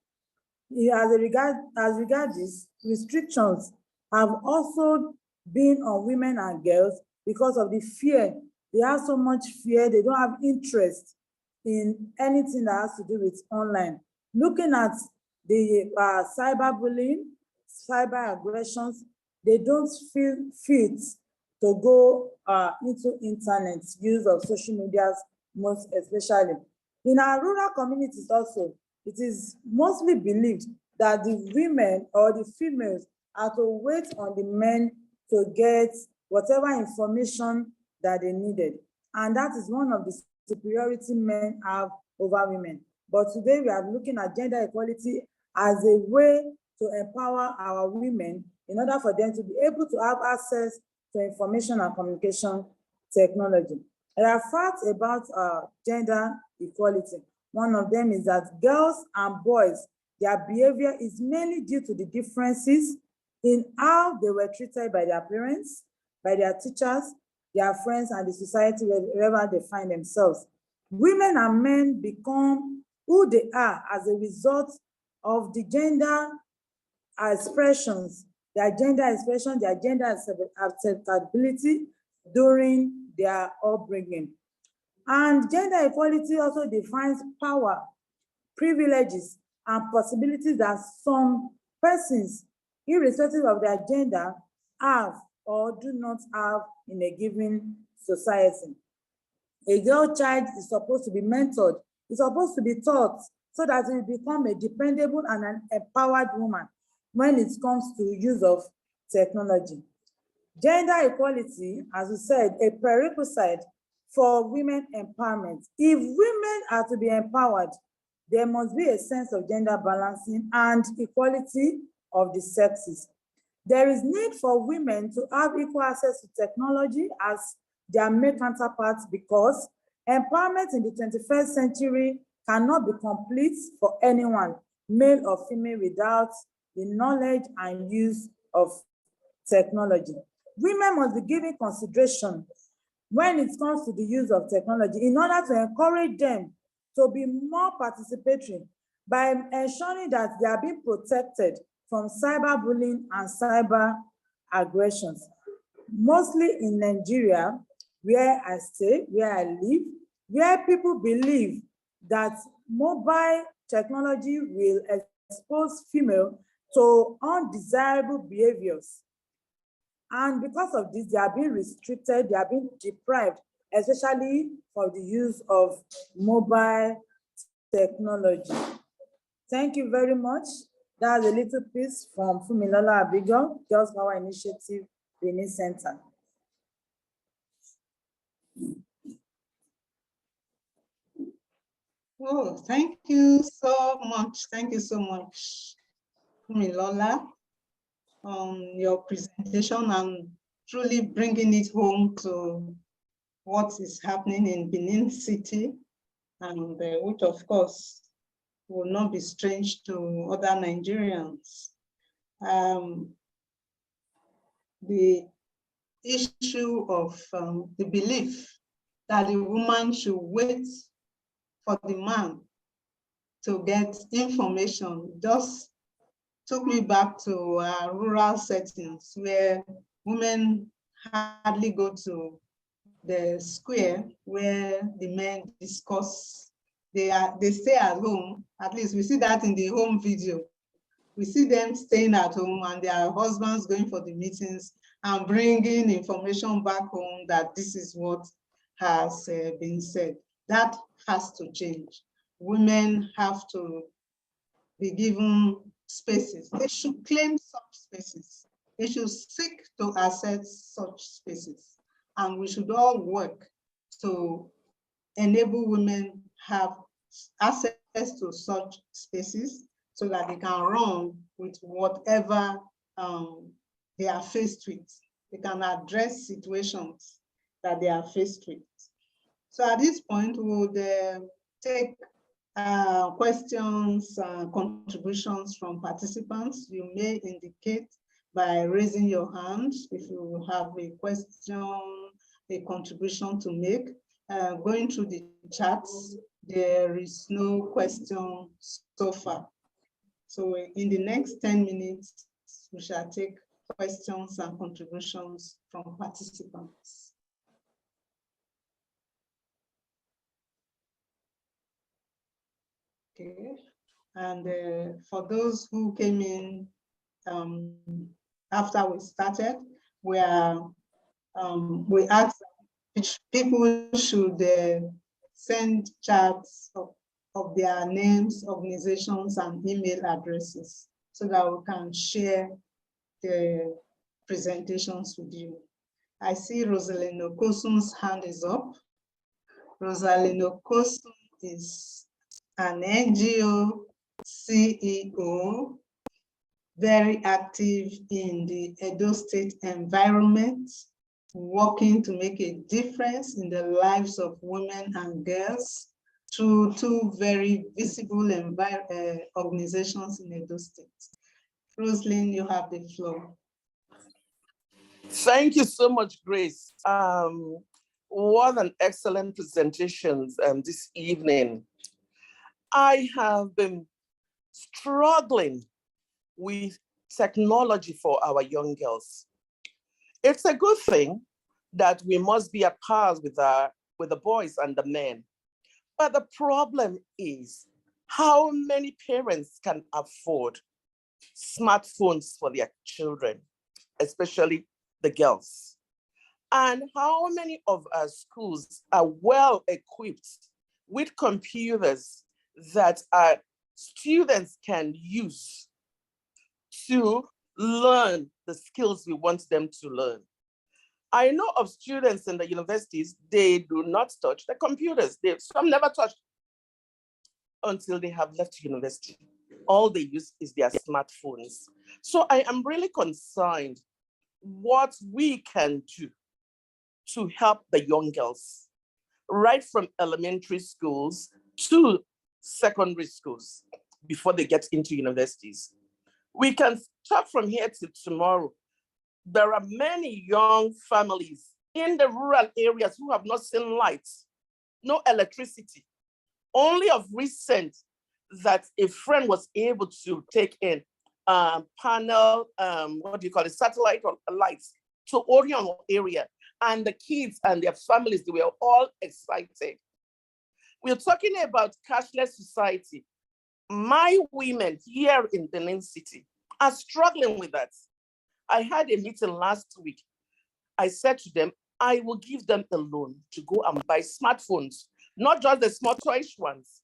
As regards this, restrictions have also been on women and girls because of the fear. They have so much fear, they don't have interest in anything that has to do with online. Looking at the cyberbullying, cyber aggressions, they don't feel fit to go into internet use of social medias, most especially. In our rural communities also, it is mostly believed that the women or the females are to wait on the men to get whatever information that they needed. And that is one of the superiority men have over women. But today we are looking at gender equality as a way to empower our women in order for them to be able to have access to information and communication technology. There are facts about gender equality. One of them is that girls and boys, their behavior is mainly due to the differences in how they were treated by their parents, by their teachers, their friends, and the society wherever they find themselves. Women and men become who they are as a result of the gender expressions, their gender expression, their gender acceptability during their upbringing. And gender equality also defines power, privileges, and possibilities that some persons, irrespective of their gender, have or do not have in a given society. A girl child is supposed to be mentored, is supposed to be taught so that it will become a dependable and an empowered woman when it comes to use of technology. Gender equality, as we said, a prerequisite for women empowerment. If women are to be empowered, there must be a sense of gender balancing and equality of the sexes. There is need for women to have equal access to technology as their male counterparts, because empowerment in the 21st century cannot be complete for anyone, male or female, without the knowledge and use of technology. Women must be given consideration when it comes to the use of technology in order to encourage them to be more participatory by ensuring that they are being protected from cyberbullying and cyber aggressions. Mostly in Nigeria, where I stay, where I live, where people believe that mobile technology will expose female to undesirable behaviors. And because of this, they are being restricted, they are being deprived, especially for the use of mobile technology. Thank you very much. That's a little piece from Funmi Abigor, Girls Power Initiative, Benin Center. Oh, thank you so much. Thank you so much, Funmi, on your presentation and truly bringing it home to what is happening in Benin City, and which of course will not be strange to other Nigerians. The issue of the belief that the woman should wait for the man to get information just took me back to rural settings where women hardly go to the square where the men discuss. They stay at home. At least we see that in the home video. We see them staying at home and their husbands going for the meetings and bringing information back home that this is what has been said. That has to change. Women have to be given spaces. They should claim such spaces. They should seek to access such spaces. And we should all work to enable women have access to such spaces so that they can run with whatever they are faced with. They can address situations that they are faced with. So at this point, we would take questions and contributions from participants. You may indicate by raising your hand if you have a question, a contribution to make. Going through the chats, there is no question so far. So in the next 10 minutes, we shall take questions and contributions from participants. Okay, and for those who came in after we started, we asked which people should send chats of their names, organizations, and email addresses so that we can share the presentations with you. I see Rosalino Kosun's hand is up. Rosalino Kosun is an NGO CEO, very active in the Edo State environment, working to make a difference in the lives of women and girls through two very visible organizations in Edo State. Rosalyn, you have the floor. Thank you so much, Grace. What an excellent presentation this evening. I have been struggling with technology for our young girls. It's a good thing that we must be at par with the boys and the men. But the problem is how many parents can afford smartphones for their children, especially the girls. And how many of our schools are well equipped with computers that our students can use to learn the skills we want them to learn. I know of students in the universities, they do not touch the computers. Some never touched until they have left university. All they use is their smartphones. So I am really concerned what we can do to help the young girls, right from elementary schools to secondary schools before they get into universities. We can start from here till tomorrow. There are many young families in the rural areas who have not seen lights, no electricity. Only of recent, that a friend was able to take in panel, satellite lights to Orion area. And the kids and their families, they were all excited. We're talking about cashless society. My women here in Benin City are struggling with that. I had a meeting last week. I said to them, I will give them a loan to go and buy smartphones, not just the small toyish ones.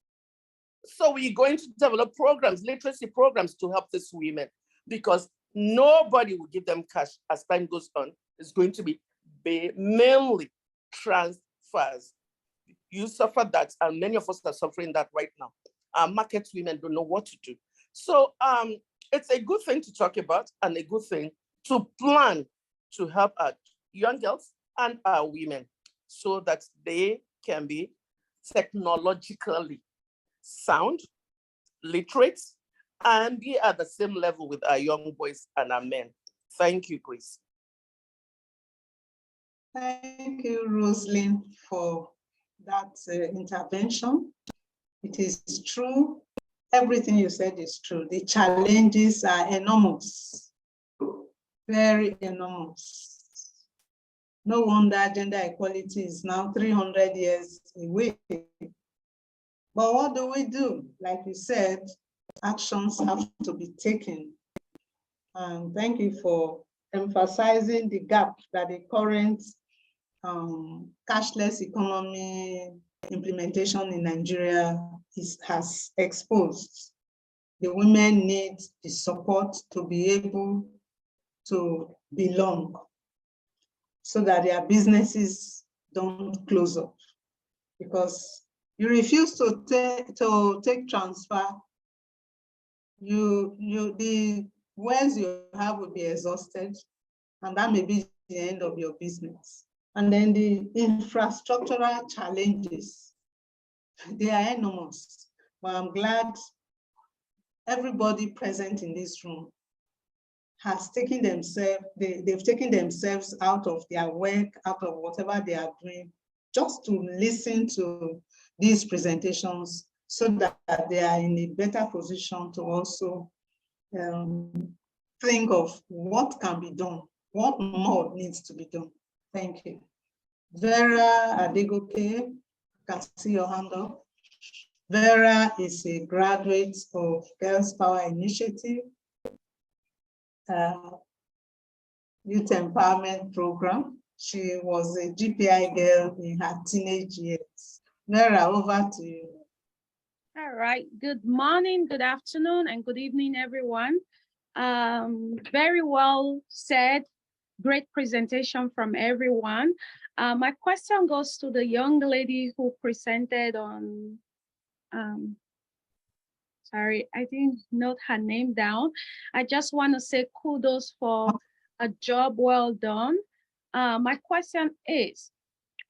So we're going to develop programs, literacy programs to help these women, because nobody will give them cash as time goes on. It's going to be mainly transfers. You suffer that, and many of us are suffering that right now. Our market women don't know what to do. So it's a good thing to talk about and a good thing to plan to help our young girls and our women so that they can be technologically sound, literate, and be at the same level with our young boys and our men. Thank you, Grace. Thank you, Roslyn, for that intervention. It is true. Everything you said is true. The challenges are enormous, very enormous. No wonder gender equality is now 300 years away. But what do we do? Like you said, actions have to be taken. And thank you for emphasizing the gap that the current cashless economy implementation in Nigeria has exposed. The women need the support to be able to belong so that their businesses don't close up. Because you refuse to take transfer, the wells you have will be exhausted, and that may be the end of your business. And then the infrastructural challenges, they are enormous. But I'm glad everybody present in this room has taken themselves, they've taken themselves out of their work, out of whatever they are doing, just to listen to these presentations so that they are in a better position to also think of what can be done, what more needs to be done. Thank you. Vera Adegoke, I can see your hand up. Vera is a graduate of Girls Power Initiative, Youth Empowerment Program. She was a GPI girl in her teenage years. Vera, over to you. All right, good morning, good afternoon, and good evening, everyone. Very well said, great presentation from everyone. My question goes to the young lady who presented on, sorry, I didn't note her name down. I just want to say kudos for a job well done. My question is,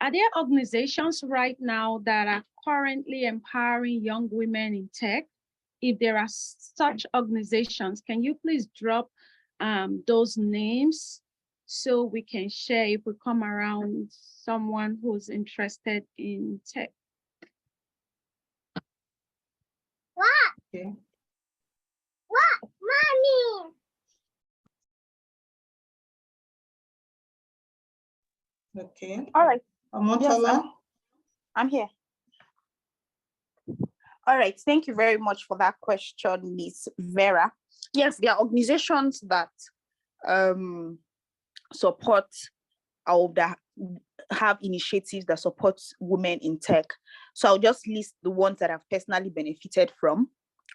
are there organizations right now that are currently empowering young women in tech? If there are such organizations, can you please drop those names so we can share if we come around someone who's interested in tech? What? Okay. What? Mommy! Okay. All right. Omotola? Yes, I'm here. All right, thank you very much for that question, Ms. Vera. Yes, there are organizations that support or that have initiatives that support women in tech. So I'll just list the ones that I've personally benefited from.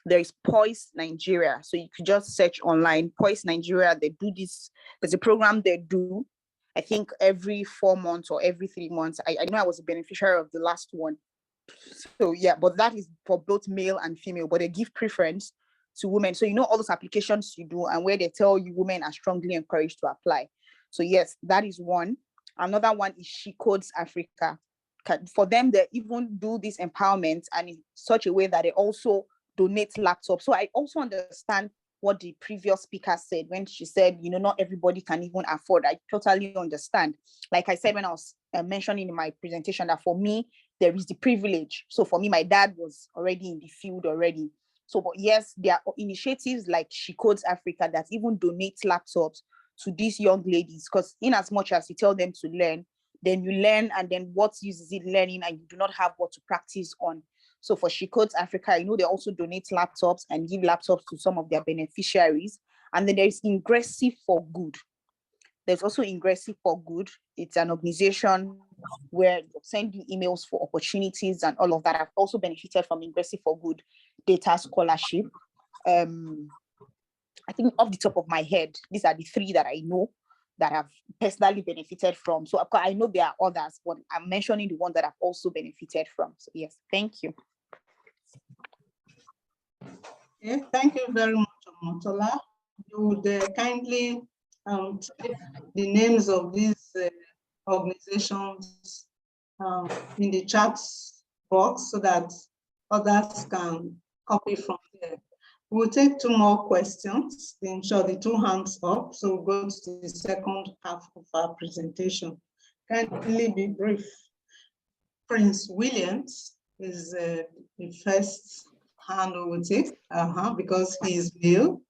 There is Poise Nigeria. So you could just search online, Poise Nigeria, they do this, there's a program they do, I think every 4 months or every 3 months. I know I was a beneficiary of the last one. So yeah, but that is for both male and female, but they give preference to women. So you know all those applications you do and where they tell you women are strongly encouraged to apply. So yes, that is one. Another one is She Codes Africa. For them, they even do this empowerment and in such a way that they also donate laptops. So I also understand what the previous speaker said when she said, you know, not everybody can even afford. I totally understand. Like I said when I was mentioning in my presentation that for me, there is the privilege. So for me, my dad was already in the field already. So, but yes, there are initiatives like She Codes Africa that even donate laptops to these young ladies, because in as much as you tell them to learn, then you learn, and then what use is it learning, and you do not have what to practice on. So for She Codes Africa, they also donate laptops and give laptops to some of their beneficiaries. And then there's Ingressive for Good. There's also Ingressive for Good. It's an organization where you send you emails for opportunities and all of that. I've also benefited from Ingressive for Good data scholarship. I think off the top of my head, these are the three that I know that I've personally benefited from. So I know there are others, but I'm mentioning the ones that I've also benefited from. So yes, thank you. Okay, thank you very much, Omotola. You would kindly type the names of these organizations in the chat box so that others can copy from there. We'll take two more questions. Ensure the two hands up. So we'll go to the second half of our presentation. Kindly be brief. Prince Williams is the first hand we will take, because he is male.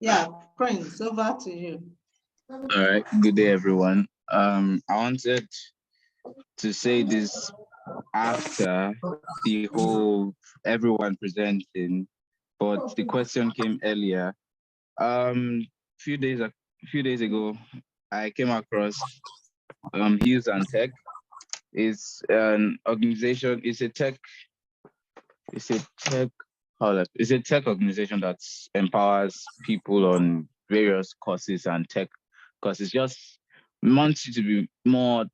Yeah, Prince, over to you. All right, good day, everyone. I wanted to say this after the whole everyone presenting, but the question came earlier. Few days ago, I came across Hughes and Tech. It's an organization. It's a tech organization that empowers people on various courses and tech courses. Just wants you to be more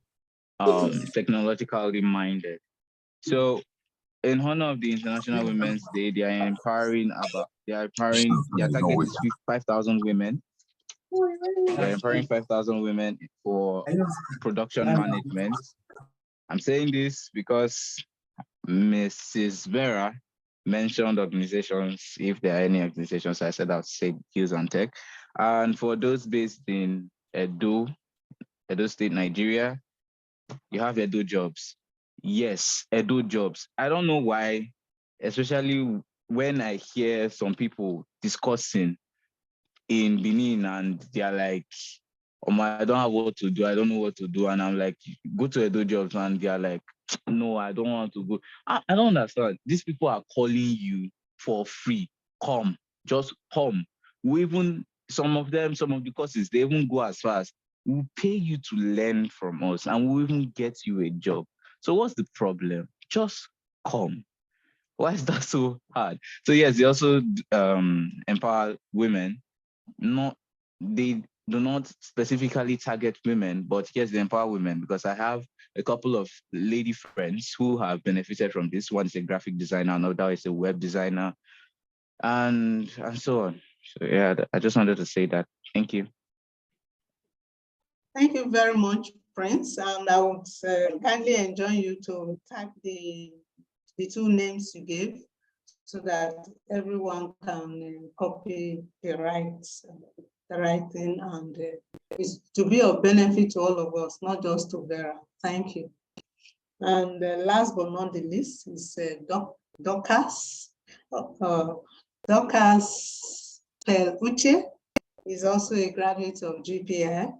technologically minded. So in honor of the International Women's Day, they are their target is 5,000 women. They're empowering 5,000 women for production management. I'm saying this because Mrs. Vera mentioned organizations, if there are any organizations. I said I'll say Hughes and Tech. And for those based in Edo State, Nigeria, you have Edo Jobs. Yes, Edo Jobs. I don't know why, especially when I hear some people discussing in Benin and they're like, oh, I don't have what to do. I don't know what to do. And I'm like, go to Edo Jobs. And they're like, no, I don't want to go. I don't understand. These people are calling you for free. Come, just come. Some of the courses, they even go as far as, we'll pay you to learn from us and we'll even get you a job. So what's the problem? Just come. Why is that so hard? So yes, they also empower women. They do not specifically target women, but yes, they empower women, because I have a couple of lady friends who have benefited from this. One is a graphic designer, another is a web designer, and so on. So yeah, I just wanted to say that. Thank you. Thank you very much, Prince. And I would kindly enjoin you to type the two names you gave so that everyone can copy the right thing, and it's to be of benefit to all of us, not just to Vera. Thank you. And last but not the least is Dorcas. Dorcas Uche is also a graduate of GPI.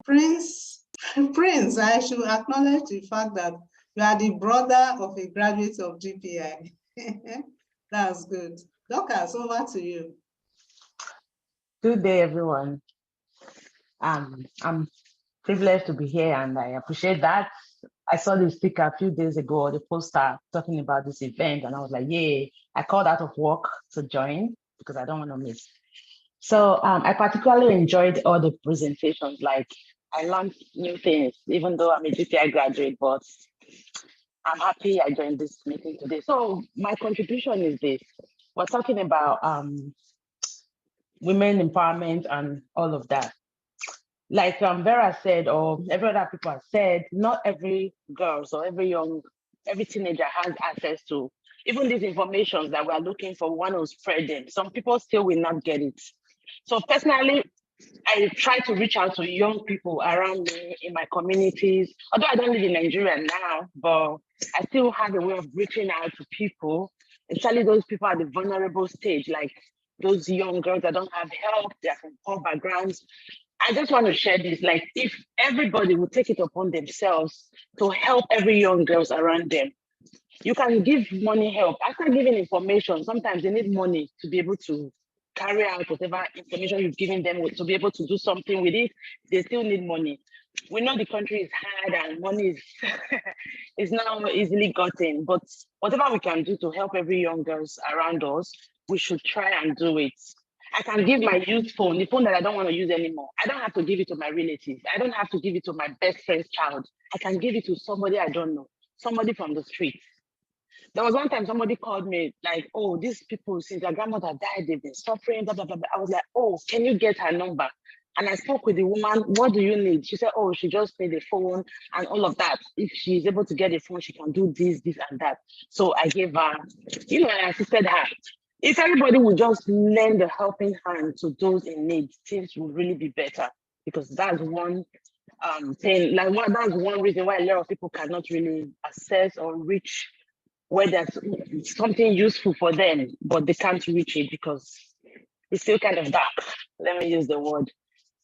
Prince, I should acknowledge the fact that you are the brother of a graduate of GPI. That's good. Dorcas, over to you. Good day, everyone. I'm privileged to be here, and I appreciate that. I saw the speaker a few days ago, the poster talking about this event, and I was like, yay. I called out of work to join because I don't want to miss. So I particularly enjoyed all the presentations. Like, I learned new things, even though I'm a GPI graduate, but I'm happy I joined this meeting today. So my contribution is this. We're talking about women empowerment and all of that. Like Vera said, or every other people have said, not every girl or every teenager has access to even these information that we're looking for. One to spread them. Some people still will not get it. So personally, I try to reach out to young people around me in my communities. Although I don't live in Nigeria now, but I still have a way of reaching out to people especially those people at the vulnerable stage, like those young girls that don't have help, they're from poor backgrounds. I just want to share this, like if everybody would take it upon themselves to help every young girls around them. You can give money help. After giving information, sometimes they need money to be able to carry out whatever information you've given them to be able to do something with it. They still need money. We know the country is hard and money is, is now easily gotten, but whatever we can do to help every young girls around us, we should try and do it. I can give my youth phone, the phone that I don't want to use anymore. I don't have to give it to my relatives. I don't have to give it to my best friend's child. I can give it to somebody I don't know, somebody from the street. There was one time somebody called me like, oh, these people, since their grandmother died, they've been suffering, blah, blah, blah, blah. I was like, oh, can you get her number? And I spoke with the woman, what do you need? She said, oh, she just need a phone and all of that. If she's able to get a phone, she can do this, this, and that. So I gave her, I assisted her. If everybody would just lend a helping hand to those in need, things would really be better, because that's one thing, that's one reason why a lot of people cannot really access or reach where there's something useful for them, but they can't reach it because it's still kind of dark. Let me use the word.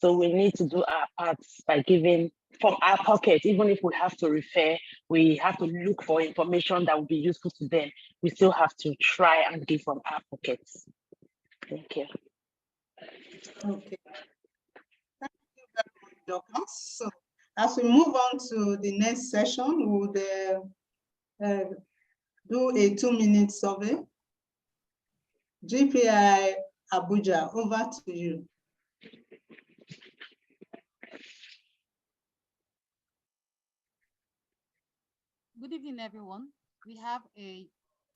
So we need to do our parts by giving from our pocket, even if we have to refer, we have to look for information that will be useful to them. We still have to try and give from our pockets. Thank you. Okay. Thank you very much, Dorcas. So as we move on to the next session, we'll do a 2-minute survey. GPI Abuja, over to you. Good evening, everyone. We have a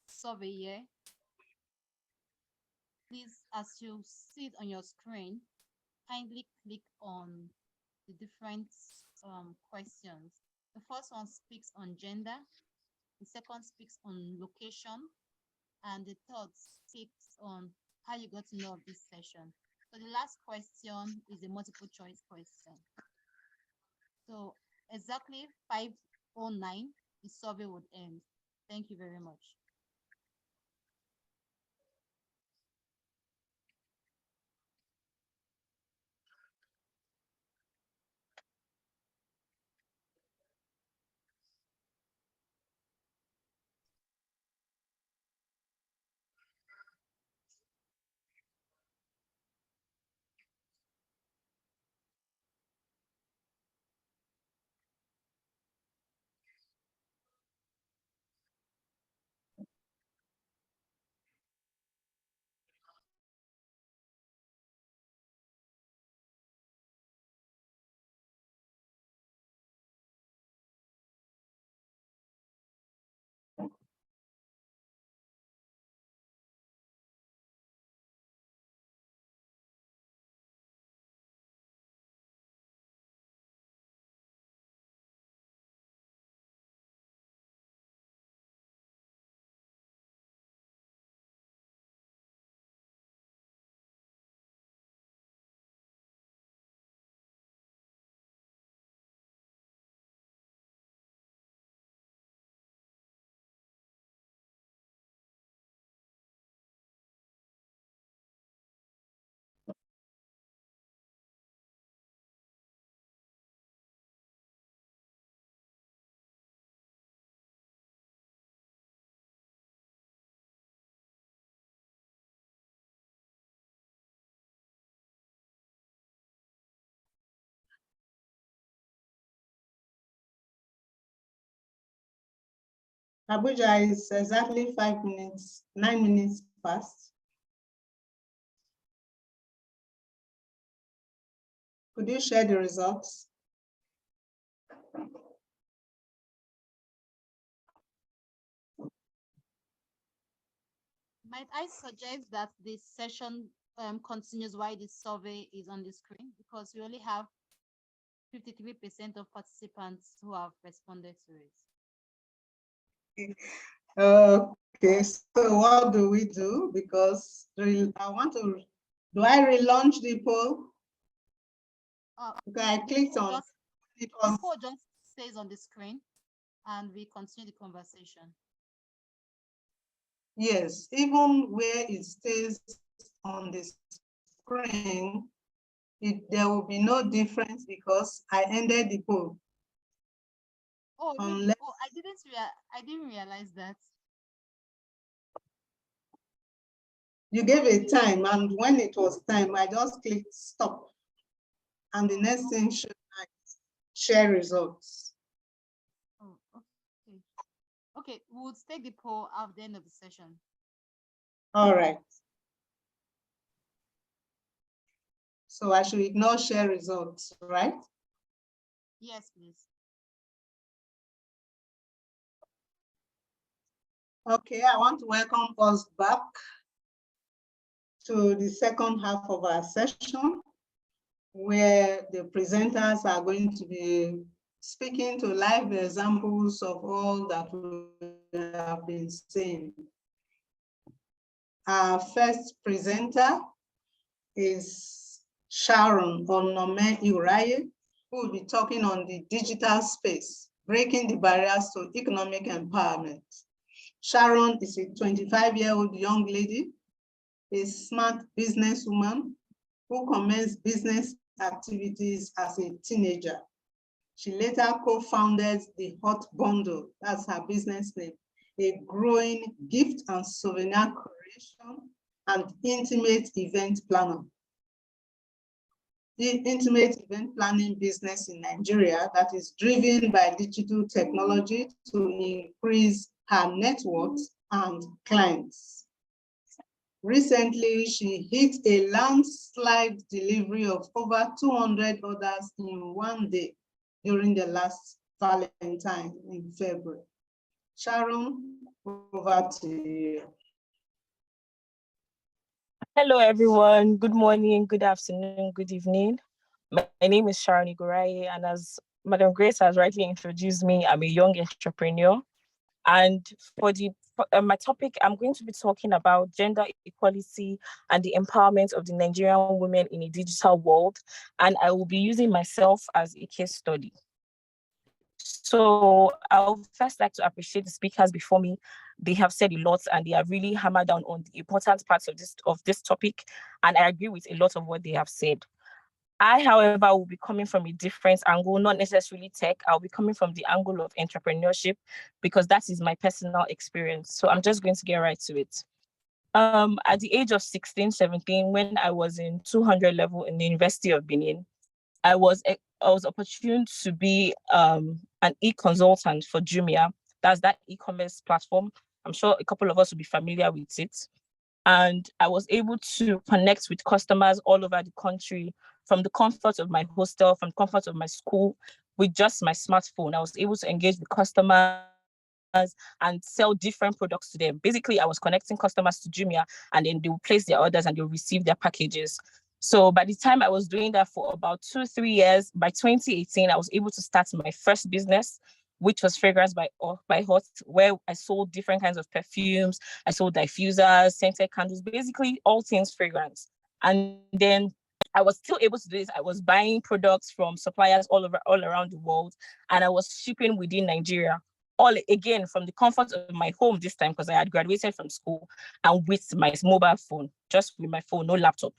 survey here. Please, as you see it on your screen, kindly click on the different questions. The first one speaks on gender, the second speaks on location, and the third speaks on how you got to know of this session. So the last question is a multiple choice question. So exactly 5:09, the survey would end. Thank you very much. Abuja is exactly 9 minutes past. Could you share the results? Might I suggest that this session continues while the survey is on the screen, because we only have 53% of participants who have responded to it. Okay, so what do we do? Because do I relaunch the poll? Okay, I clicked on it. The poll just stays on the screen and we continue the conversation. Yes, even where it stays on the screen, there will be no difference because I ended the poll. Oh, really? Unless Oh, I didn't realize that. you gave a time, and when it was time, I just clicked stop. And the next thing should share results. Oh, okay. Okay, we'll take the poll at the end of the session. All right. So I should ignore share results, right? Yes, please. Okay, I want to welcome us back to the second half of our session, where the presenters are going to be speaking to live examples of all that we have been saying. Our first presenter is Sharon Onome Uraye, who will be talking on the digital space, breaking the barriers to economic empowerment. Sharon is a 25-year-old young lady, a smart businesswoman who commenced business activities as a teenager. She later co-founded the Hot Bundle, that's her business name, a growing gift and souvenir creation and intimate event planner. The intimate event planning business in Nigeria that is driven by digital technology to increase her net worth and clients. Recently, she hit a landslide delivery of over 200 orders in one day during the last Valentine in February. Sharon, over to you. Hello, everyone. Good morning, good afternoon, good evening. My name is Sharon Igoraye, and as Madam Grace has rightly introduced me, I'm a young entrepreneur. And for my topic, I'm going to be talking about gender equality and the empowerment of the Nigerian women in a digital world. And I will be using myself as a case study. So I would first like to appreciate the speakers before me. They have said a lot and they have really hammered down on the important parts of this topic. And I agree with a lot of what they have said. I, however, will be coming from a different angle, not necessarily tech. I'll be coming from the angle of entrepreneurship because that is my personal experience. So I'm just going to get right to it. At the age of 16, 17, when I was in 200 level in the University of Benin, I was opportune to be an e-consultant for Jumia. That's that e-commerce platform. I'm sure a couple of us will be familiar with it. And I was able to connect with customers all over the country from the comfort of my hostel, from the comfort of my school, with just my smartphone. I was able to engage with customers and sell different products to them. Basically, I was connecting customers to Jumia, and then they will place their orders and they'll receive their packages. So by the time I was doing that for about 2-3 years, by 2018, I was able to start my first business, which was Fragrance by Hot, where I sold different kinds of perfumes. I sold diffusers, scented candles, basically all things fragrance. And then I was still able to do this. I was buying products from suppliers all around the world, and I was shipping within Nigeria. All again from the comfort of my home this time because I had graduated from school and with my mobile phone, just with my phone, no laptop.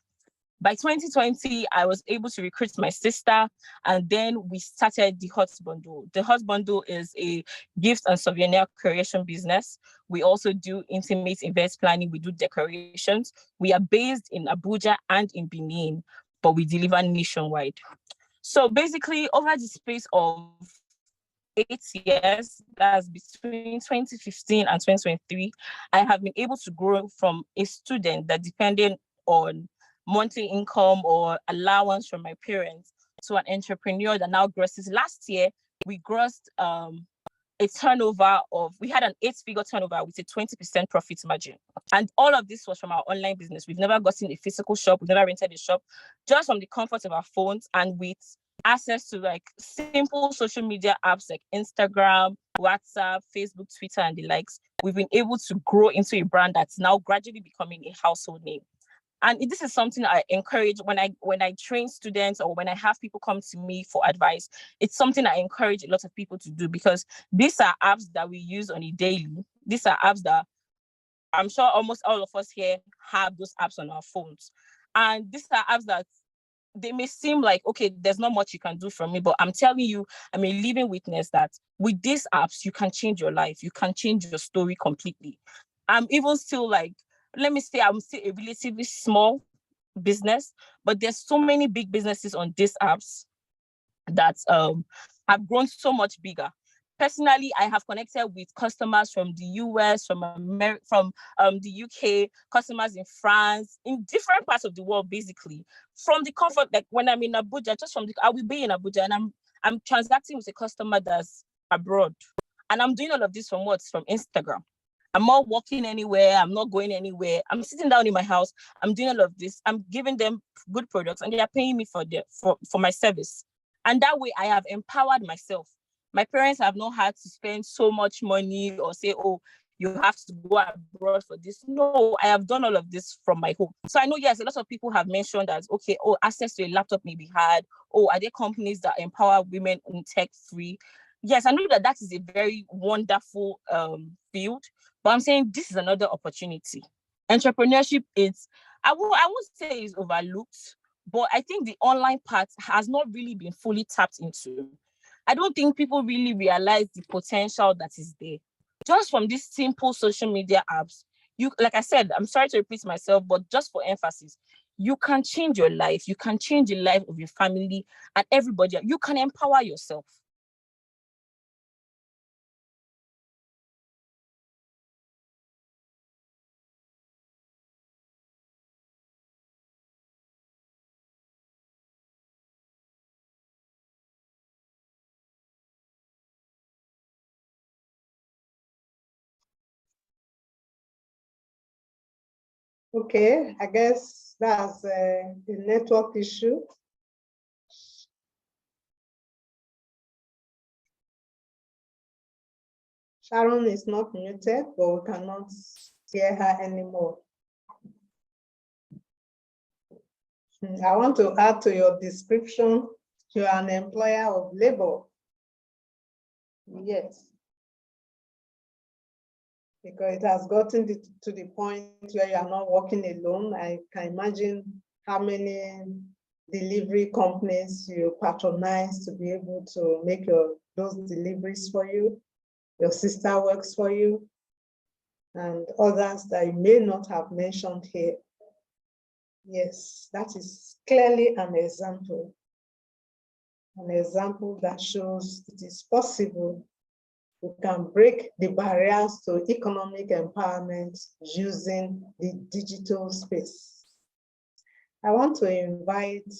By 2020, I was able to recruit my sister, and then we started the Hot Bundle. The Hot Bundle is a gift and souvenir creation business. We also do intimate events planning. We do decorations. We are based in Abuja and in Benin, but we deliver nationwide. So basically, over the space of 8 years, that's between 2015 and 2023, I have been able to grow from a student that depended on monthly income or allowance from my parents to an entrepreneur that now grosses. Last year, we grossed we had an 8-figure turnover with a 20% profit margin. And all of this was from our online business. We've never gotten a physical shop. We've never rented a shop, just from the comfort of our phones and with access to like simple social media apps like Instagram, WhatsApp, Facebook, Twitter, and the likes. We've been able to grow into a brand that's now gradually becoming a household name. And this is something I encourage when I train students or when I have people come to me for advice. It's something I encourage a lot of people to do because these are apps that we use on a daily. These are apps that I'm sure almost all of us here have those apps on our phones. And these are apps that they may seem like, okay, there's not much you can do from me, but I'm telling you, I'm a living witness that with these apps, you can change your life. You can change your story completely. I'm even still like, let me say, I'm still a relatively small business, but there's so many big businesses on these apps that have grown so much bigger. Personally, I have connected with customers from the US, from the UK, customers in France, in different parts of the world, basically. From the comfort, like when I'm in Abuja, I will be in Abuja and I'm transacting with a customer that's abroad. And I'm doing all of this from Instagram. I'm not walking anywhere. I'm not going anywhere. I'm sitting down in my house. I'm doing all of this. I'm giving them good products and they are paying me for my service. And that way I have empowered myself. My parents have not had to spend so much money or say, oh, you have to go abroad for this. No, I have done all of this from my home. So I know, yes, a lot of people have mentioned that, okay, oh, access to a laptop may be hard. Oh, are there companies that empower women in tech free? Yes, I know that is a very wonderful field, but I'm saying this is another opportunity. Entrepreneurship is, I won't say is overlooked, but I think the online part has not really been fully tapped into. I don't think people really realize the potential that is there. Just from these simple social media apps, like I said, I'm sorry to repeat myself, but just for emphasis, you can change your life. You can change the life of your family and everybody. You can empower yourself. Okay, I guess that's the network issue. Sharon is not muted, but we cannot hear her anymore. I want to add to your description, you are an employer of labor. Yes. Because it has gotten to the point where you are not working alone. I can imagine how many delivery companies you patronize to be able to make those deliveries for you. Your sister works for you, and others that you may not have mentioned here. Yes, that is clearly an example that shows it is possible. We can break the barriers to economic empowerment using the digital space. I want to invite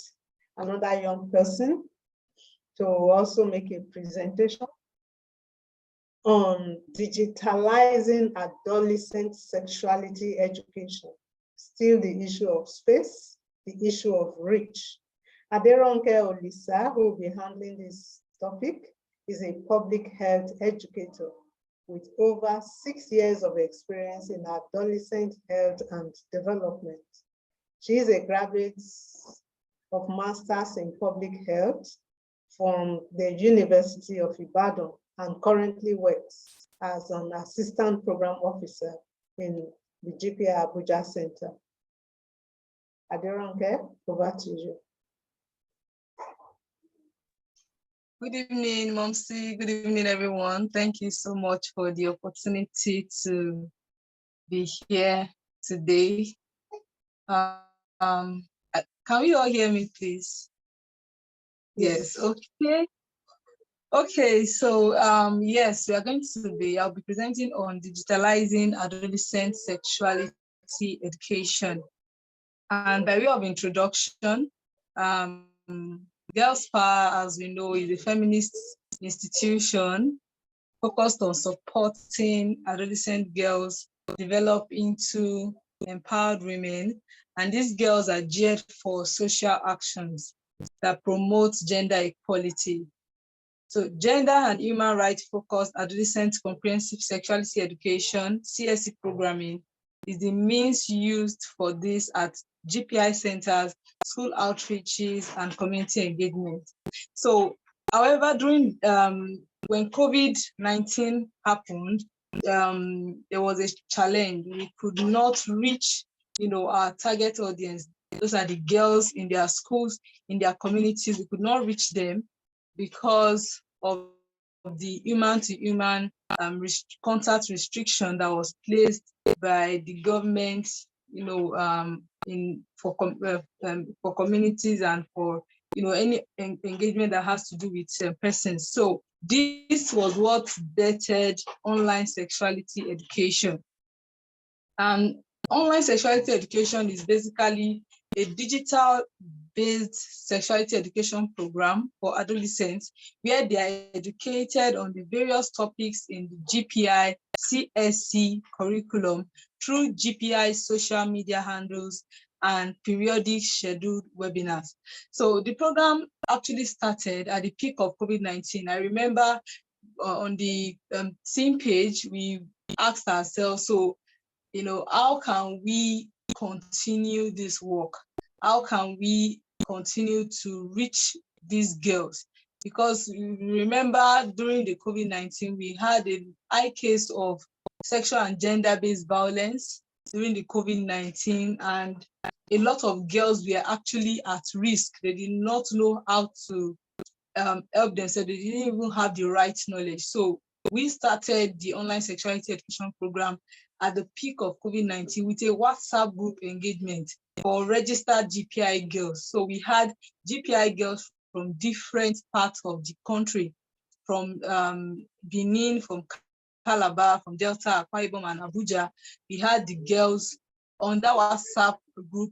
another young person to also make a presentation on digitalizing adolescent sexuality education. Still the issue of space, the issue of reach. Aderonke Olisa, who will be handling this topic, is a public health educator with over 6 years of experience in adolescent health and development. She is a graduate of Masters in Public Health from the University of Ibadan and currently works as an assistant program officer in the GPI Abuja Center. Aderonke, over to you. Good evening, Momsi. Good evening, everyone. Thank you so much for the opportunity to be here today. Can we all hear me, please? Yes, okay. Okay, so yes, we are going to be, I'll be presenting on digitalizing adolescent sexuality education. And by way of introduction, Girls Power, as we know, is a feminist institution focused on supporting adolescent girls develop into empowered women. And these girls are geared for social actions that promote gender equality. So gender and human rights focused adolescent comprehensive sexuality education, CSC programming, is the means used for this at GPI centers, school outreaches, and community engagement. So, however, during when COVID-19 happened, there was a challenge. We could not reach, our target audience. Those are the girls in their schools, in their communities. We could not reach them because of the human-to-human contact restriction that was placed by the government, for communities and for any engagement that has to do with persons. So this was what dated online sexuality education. And online sexuality education is basically a digital-based sexuality education program for adolescents where they are educated on the various topics in the GPI CSC curriculum through GPI social media handles and periodic scheduled webinars. So the program actually started at the peak of COVID-19. I remember on the same page, we asked ourselves, so, how can we continue this work? How can we continue to reach these girls? Because you remember during the COVID-19, we had a high case of sexual and gender-based violence during the COVID-19, and a lot of girls were actually at risk. They did not know how to help themselves. They didn't even have the right knowledge. So we started the online sexuality education program at the peak of COVID-19 with a WhatsApp group engagement for registered GPI girls. So we had GPI girls from different parts of the country, from Benin, from Calabar, from Delta, Akwa Ibom, and Abuja. We had the girls on that WhatsApp group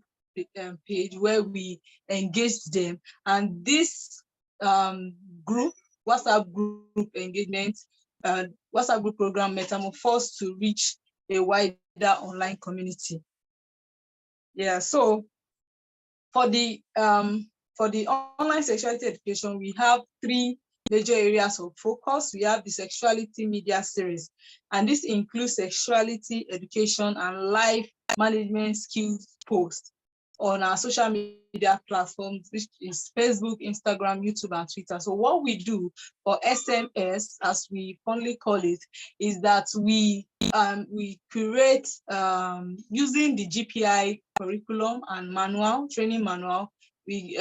page where we engaged them. And this WhatsApp group engagement, WhatsApp group program metamorphosed to reach a wider online community. Yeah, so for the online sexuality education, we have 3 major areas of focus. We have the sexuality media series, and this includes sexuality education and life management skills posts on our social media platforms, which is Facebook, Instagram, YouTube, and Twitter. So what we do for SMS, as we fondly call it, is that we create, using the GPI curriculum and manual, training manual, we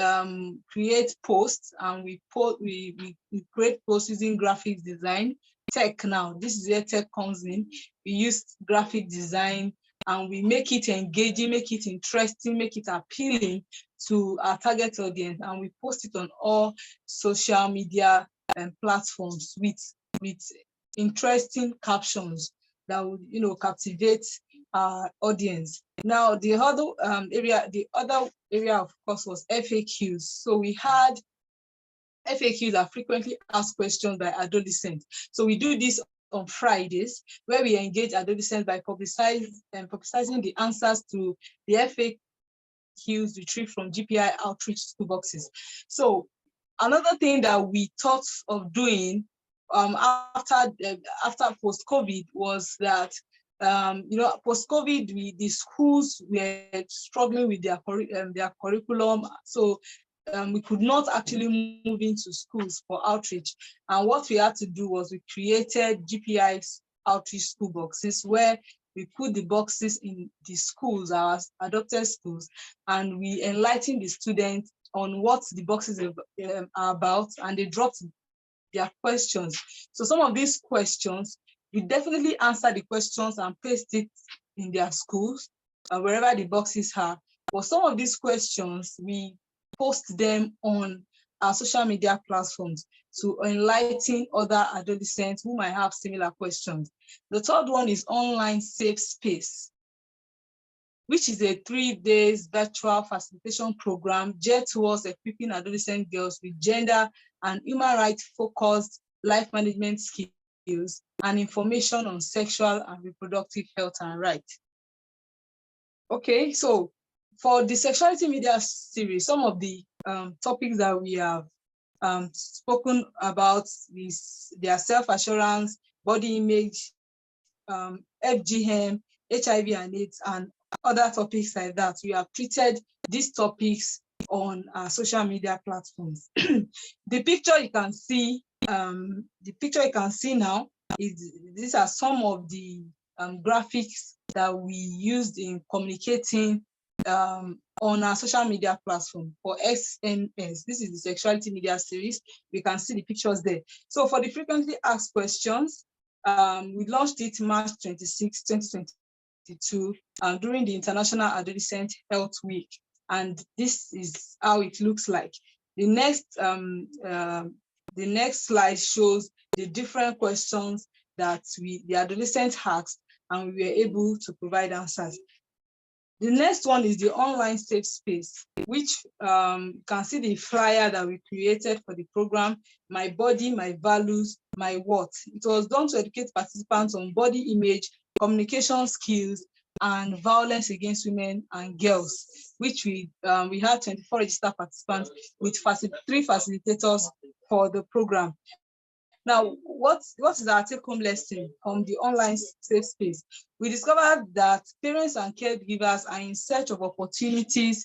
create posts, and we create posts using graphic design. Tech now, this is where tech comes in. We use graphic design, and we make it engaging, make it interesting, make it appealing to our target audience, and we post it on all social media platforms with interesting captions that would captivate our audience. Now the other area of course was FAQs. So we had FAQs are frequently asked questions by adolescents. So we do this on Fridays, where we engage adolescents by publicizing the answers to the FAQs retrieved from GPI outreach toolboxes. So another thing that we thought of doing after post-COVID was that post-COVID, the schools were struggling with their curriculum. So we could not actually move into schools for outreach. And what we had to do was we created GPI's outreach toolboxes, where we put the boxes in the schools, our adopted schools, and we enlighten the students on what the boxes are about, and they dropped their questions. So some of these questions, we definitely answer the questions and paste it in their schools, wherever the boxes are. But some of these questions, we post them on our social media platforms to enlighten other adolescents who might have similar questions. The third one is online safe space, which is a 3-day virtual facilitation program geared towards equipping adolescent girls with gender and human rights focused life management skills and information on sexual and reproductive health and rights. Okay, so for the sexuality media series, some of the topics that we have spoken about is their self-assurance, body image, FGM, HIV and AIDS, and other topics like that. We have treated these topics on our social media platforms. The picture you can see now these are some of the graphics that we used in communicating on our social media platform for SMS. This is the Sexuality Media Series. We can see the pictures there. So for the frequently asked questions, we launched it March 26, 2022 during the International Adolescent Health Week. And this is how it looks like. The next slide shows the different questions that the adolescents asked, and we were able to provide answers. The next one is the online safe space, which you can see the flyer that we created for the program, My Body, My Values, My What. It was done to educate participants on body image, communication skills, and violence against women and girls, which we had 24 registered participants with 3 facilitators for the program. Now, what is our take-home lesson from the online safe space? We discovered that parents and caregivers are in search of opportunities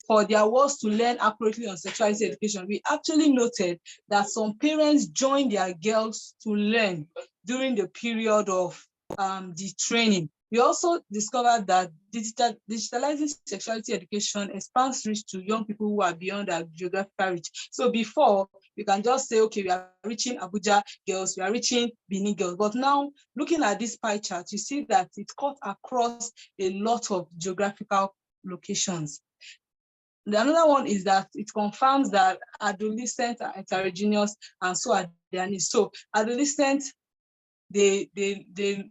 for their wards to learn accurately on sexuality education. We actually noted that some parents join their girls to learn during the period of the training. We also discovered that digitalizing sexuality education expands reach to young people who are beyond our geographical reach. So before, you can just say, okay, we are reaching Abuja girls, we are reaching Benin girls. But now, looking at this pie chart, you see that it cuts across a lot of geographical locations. The another one is that it confirms that adolescents are heterogeneous and so are their needs. So adolescents, they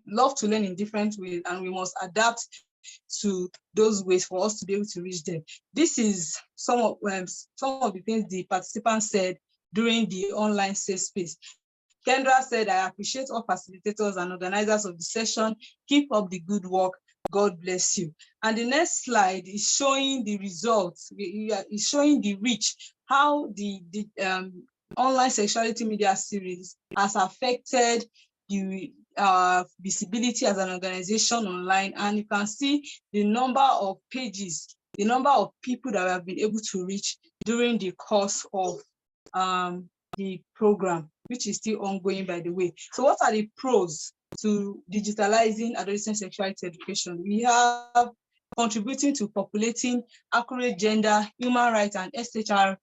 love to learn in different ways, and we must adapt to those ways for us to be able to reach them. This is some of the things the participants said during the online safe space. Kendra said, I appreciate all facilitators and organizers of the session. Keep up the good work. God bless you. And the next slide is showing the results. It's showing the reach, how the online sexuality media series has affected the visibility as an organization online. And you can see the number of pages, the number of people that we have been able to reach during the course of the program, which is still ongoing, by the way. So what are the pros to digitalizing adolescent sexuality education? We have contributing to populating accurate gender, human rights, and SRHR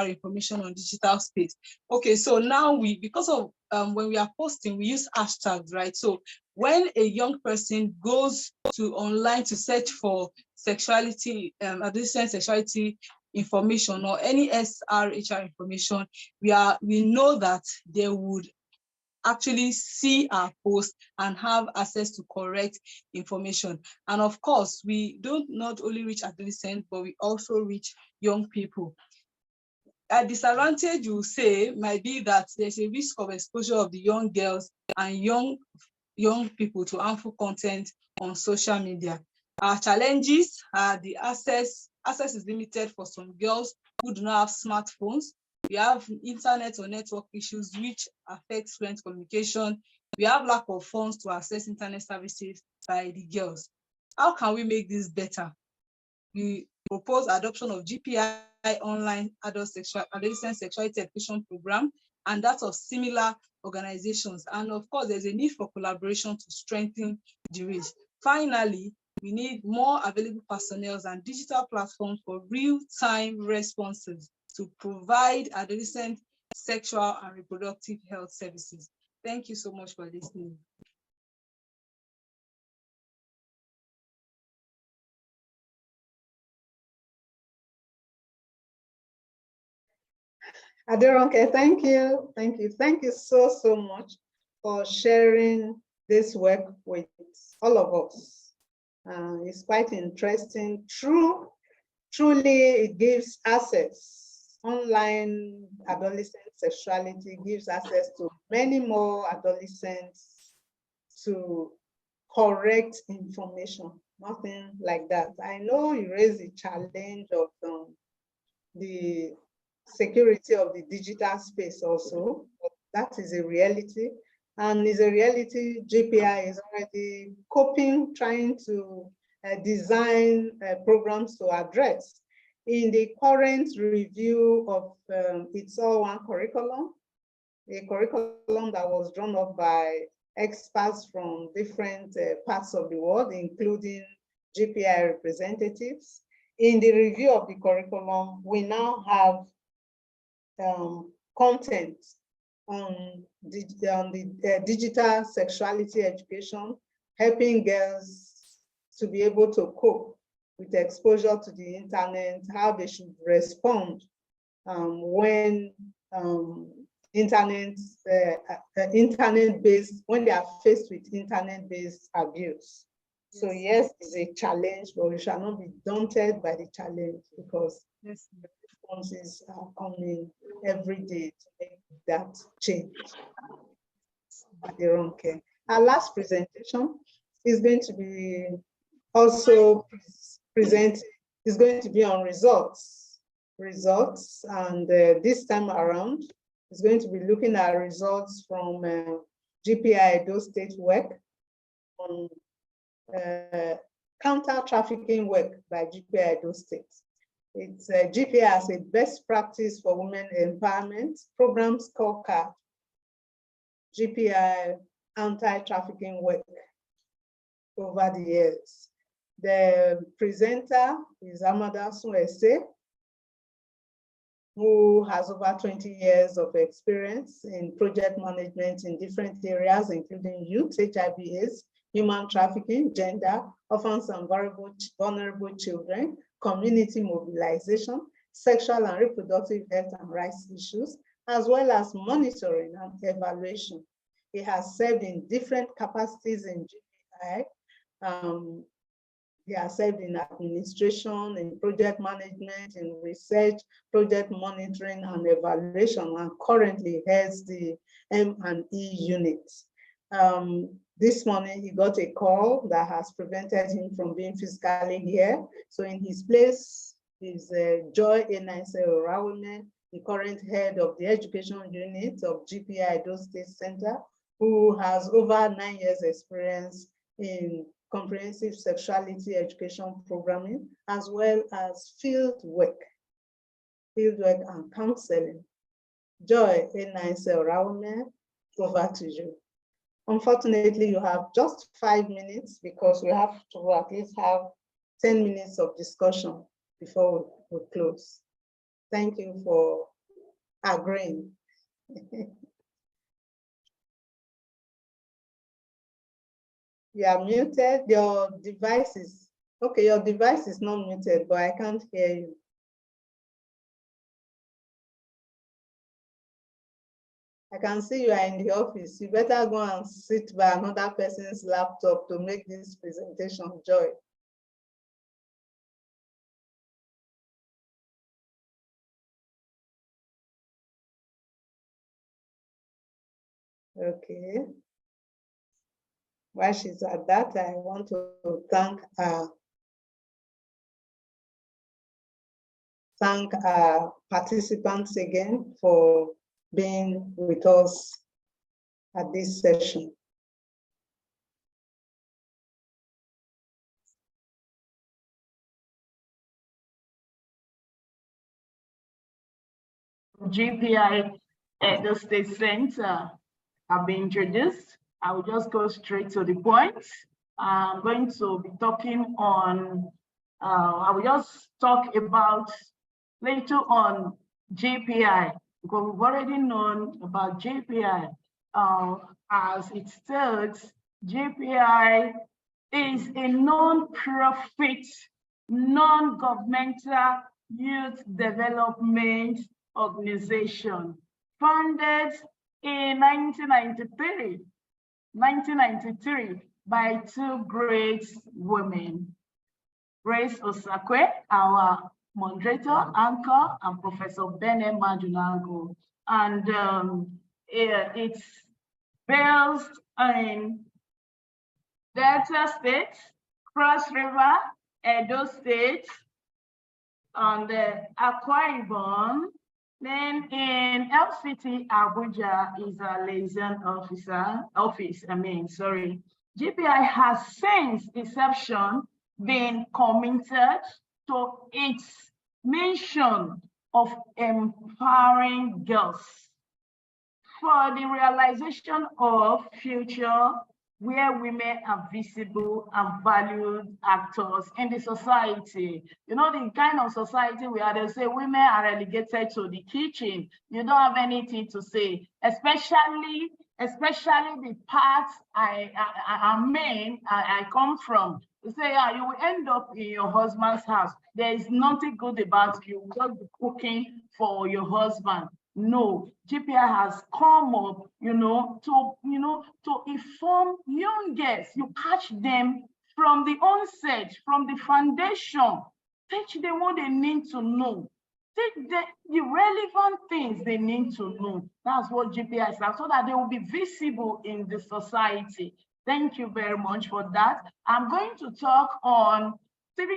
information on digital space. Okay, so now because of when we are posting, we use hashtags, right? So when a young person goes to online to search for sexuality, adolescent sexuality information or any SRHR information, we know that they would actually see our post and have access to correct information. And of course, we don't not only reach adolescents, but we also reach young people. A disadvantage, you say, might be that there's a risk of exposure of the young girls and young people to harmful content on social media. Our challenges are the access is limited for some girls who do not have smartphones. We have internet or network issues which affect student communication. We have lack of funds to access internet services by the girls. How can we make this better? We propose adoption of GPI online adolescent sexuality education program, and that of similar organizations. And of course, there's a need for collaboration to strengthen the reach. Finally, we need more available personnel and digital platforms for real-time responses to provide adolescent sexual and reproductive health services. Thank you so much for listening. Aderonke, thank you. Thank you. Thank you so much for sharing this work with all of us. It's quite interesting. Truly, it gives access. Online adolescent sexuality gives access to many more adolescents to correct information. Nothing like that. I know you raised the challenge of the security of the digital space also. That is a reality. And is a reality GPI is already coping, trying to design programs to address. In the current review of its all one curriculum, a curriculum that was drawn up by experts from different parts of the world, including GPI representatives. In the review of the curriculum, we now have content on the digital sexuality education, helping girls to be able to cope with exposure to the internet, how they should respond when internet-based, when they are faced with internet-based abuse. So yes, it's a challenge, but we shall not be daunted by the challenge, because the responses are coming every day to make that change. Aderonke. Our last presentation is going to be also presented, is going to be on results. And this time around, is going to be looking at results from GPI Edo State work on counter-trafficking work by GPI Edo State. It's GPI as a best practice for women empowerment program scorecard, GPI anti-trafficking work over the years. The presenter is Amada Suese, who has over 20 years of experience in project management in different areas, including youth, HIV/AIDS, human trafficking, gender, orphans and vulnerable children, community mobilization, sexual and reproductive health and rights issues, as well as monitoring and evaluation. He has served in different capacities in GPI. He has served in administration, in project management, in research, project monitoring and evaluation, and currently heads the M&E unit. This morning, he got a call that has prevented him from being physically here. So in his place is Joy Owarenme, the current head of the education unit of GPI Edo State Center, who has over 9 years experience in comprehensive sexuality education programming, as well as field work and counseling. Joy Owarenme, over to you. Unfortunately, you have just 5 minutes because we have to at least have 10 minutes of discussion before we close. Thank you for agreeing. You are muted, your device is, okay, your device is not muted, but I can't hear you. I can see you are in the office. You better go and sit by another person's laptop to make this presentation, Joy. Okay. While she's at that, I want to thank our participants again for being with us at this session. GPI Edo State Center have been introduced. I will just go straight to the point. I'm going to be talking on, I will just talk about later on GPI, because we've already known about GPI. As it states, GPI is a non-profit, non-governmental youth development organization founded in 1993 by two great women, Grace Osakwe, our moderator, anchor, and Professor Bene Majunago. And it's based in Delta State, Cross River, Edo State, and Akwa Ibom. Then in LCT Abuja is a liaison office. GPI has since inception been committed to its mission of empowering girls, for the realization of future where women are visible and valued actors in the society. You know, the kind of society where they say women are relegated to the kitchen. You don't have anything to say, especially the parts I come from. You say, yeah, you will end up in your husband's house. There is nothing good about you just be cooking for your husband. No, GPI has come up, to inform young girls. You catch them from the onset, from the foundation. Teach them what they need to know. Teach them the relevant things they need to know. That's what GPI is like, so that they will be visible in the society. Thank you very much for that. I'm going to talk on 3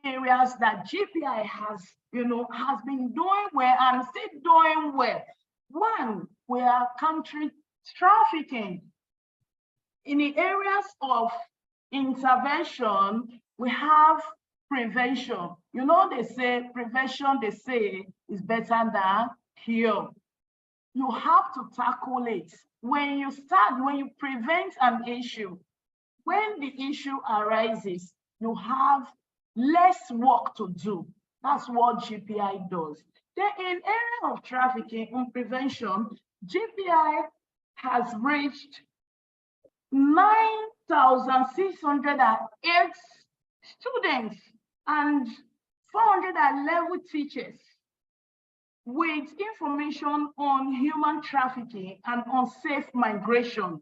areas that GPI has been doing well and still doing well. One, we are countering trafficking. In the areas of intervention, we have prevention. You know, they say prevention, is better than cure. You have to tackle it. When you prevent an issue, when the issue arises, you have less work to do. That's what GPI does. Then in area of trafficking and prevention, GPI has reached 9,608 students and 411 teachers with information on human trafficking and unsafe migration,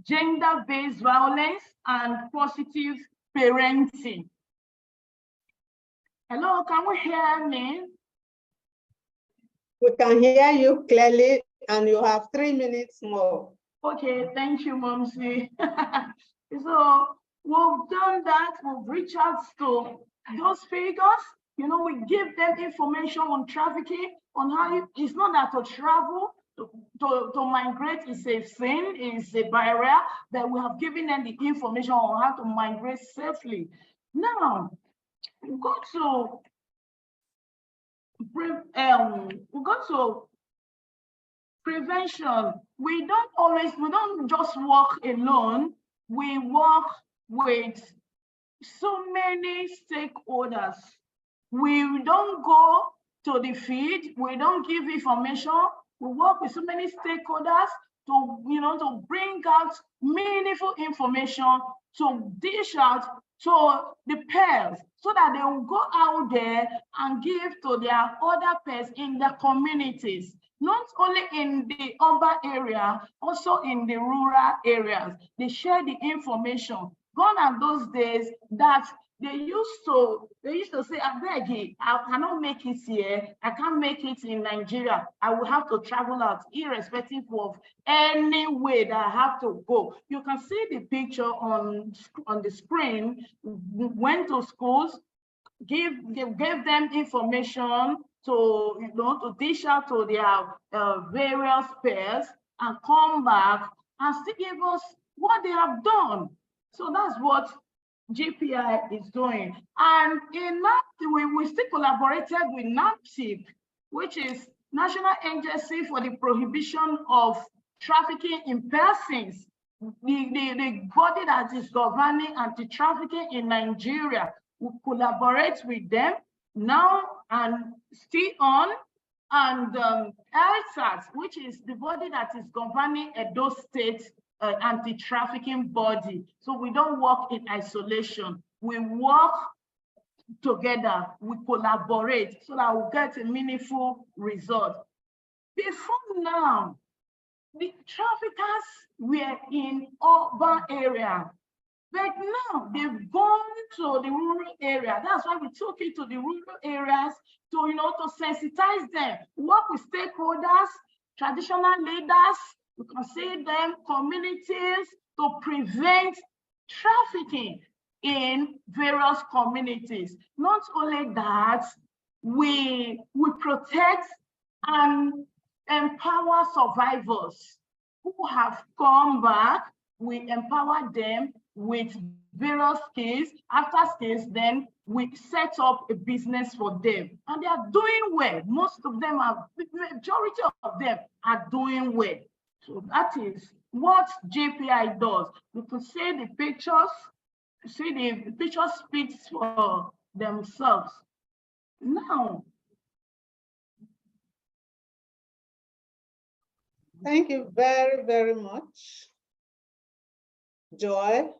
gender-based violence, and positive parenting. Hello, can we hear me? We can hear you clearly, and you have 3 minutes more. Okay, thank you, Momsi. So we've done that. We've reached out to those figures. You know, we give them information on trafficking, on how it's not that to travel, to migrate is a sin, is a barrier, that we have given them the information on how to migrate safely. Now, we go to prevention. We don't just work alone. We work with so many stakeholders. We don't go to the field. We don't give information. We work with so many stakeholders to bring out meaningful information, to dish out to the peers, so that they will go out there and give to their other peers in the communities, not only in the urban area, also in the rural areas. They share the information. Gone are those days that they used to say, I cannot make it here. I can't make it in Nigeria. I will have to travel out, irrespective of any way that I have to go. You can see the picture on the screen. Went to schools, gave them information to dish out to their various peers, and come back and still give us what they have done. So that's what GPI is doing. And in that, we still collaborated with NAPTIP, which is National Agency for the Prohibition of Trafficking in Persons, the body that is governing anti-trafficking in Nigeria. We collaborate with them now and still on. And LSAT, which is the body that is governing Edo State anti-trafficking body. So we don't work in isolation. We work together, we collaborate, so that we'll get a meaningful result. Before now, the traffickers were in urban area, but now they've gone to the rural area. That's why we took it to the rural areas to sensitize them, work with stakeholders, traditional leaders, you can see them, communities, to prevent trafficking in various communities. Not only that, we protect and empower survivors who have come back. We empower them with various skills. After skills, then we set up a business for them. And they are doing well. Most of them the majority of them are doing well. So that is what GPI does. You could see the pictures, the pictures speaks for themselves. Now, thank you very, very much, Joy.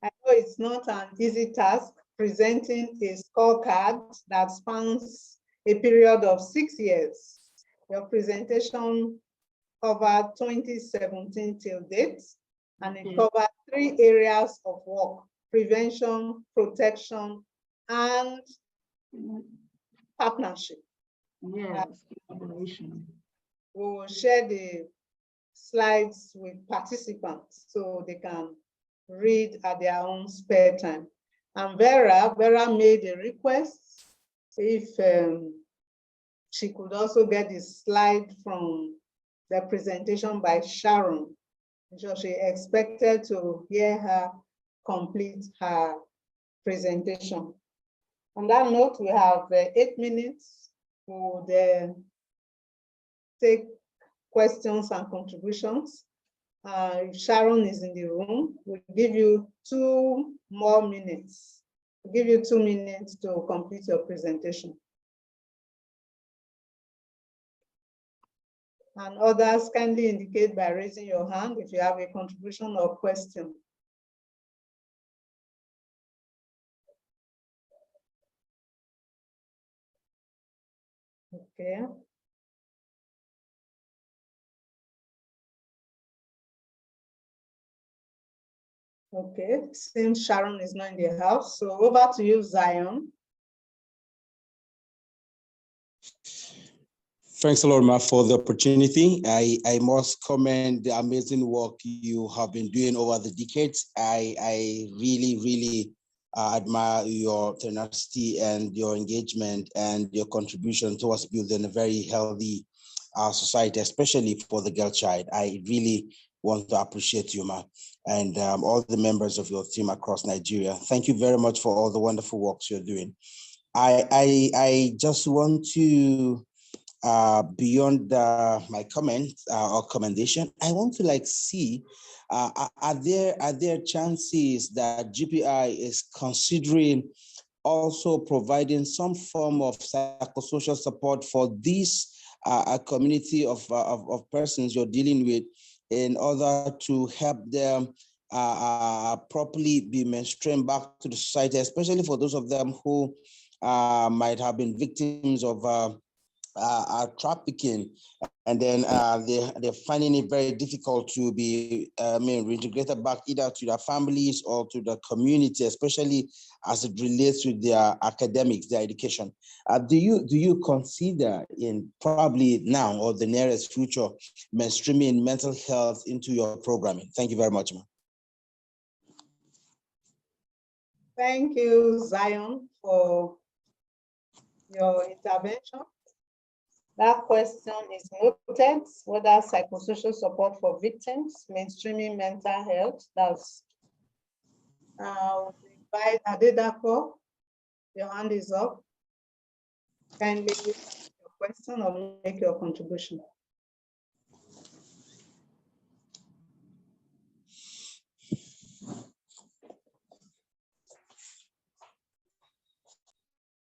I know it's not an easy task presenting a scorecard that spans a period of 6 years. Your presentation covered 2017 till date, and it covered 3 areas of work: prevention, protection, and partnership. Yes. We will share the slides with participants so they can read at their own spare time. And Vera made a request if she could also get the slide from the presentation by Sharon. So she expected to hear her complete her presentation. On that note, we have 8 minutes. We would take questions and contributions. If Sharon is in the room, we'll give you 2 more minutes. We'll give you 2 minutes to complete your presentation. And others kindly indicate by raising your hand if you have a contribution or question. Okay. Okay, since Sharon is not in the house, so over to you, Zion. Thanks a lot, Ma, for the opportunity. I must commend the amazing work you have been doing over the decades. I really admire your tenacity and your engagement and your contribution towards building a very healthy society, especially for the girl child. I really want to appreciate you, Ma, and all the members of your team across Nigeria. Thank you very much for all the wonderful works you're doing. I just want to, beyond my comment or commendation, I want to see, are there chances that GPI is considering also providing some form of psychosocial support for this community of persons you're dealing with, in order to help them properly be mainstreamed back to the society, especially for those of them who might have been victims of trafficking, and then they're finding it very difficult to be reintegrated back either to their families or to the community, especially as it relates to their academics, their education. Do you consider in probably now or the nearest future mainstreaming mental health into your programming? Thank you very much, ma'am. Thank you, Zion, for your intervention. That question is noted, whether psychosocial support for victims, mainstreaming mental health. That's by Aderonke. Your hand is up. Kindly ask your question or make your contribution.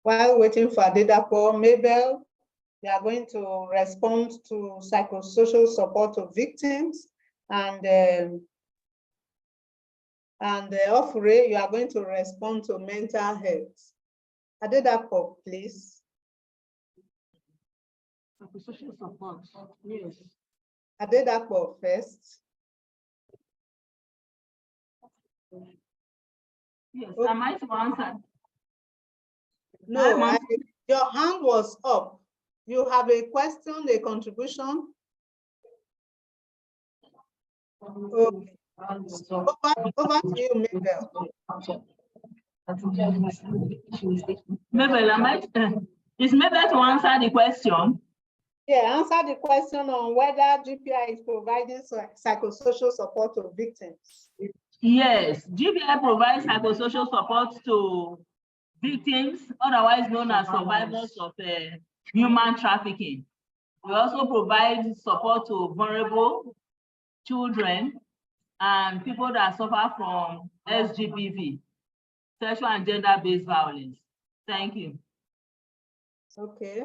While waiting for Aderonke, Mabel, they are going to respond to psychosocial support of victims, and Ofure, you are going to respond to mental health. Aderonke, please. Psychosocial support, yes. Aderonke first. Yes, am I to answer? No, your hand was up. You have a question, a contribution? Okay. Over to you, Mabel. Mabel, is Mabel to answer the question? Yeah, answer the question on whether GPI is providing psychosocial support to victims. Yes, GPI provides psychosocial support to victims, otherwise known as survivors of human trafficking. We also provide support to vulnerable children and people that suffer from SGBV, sexual and gender-based violence. Thank you. Okay.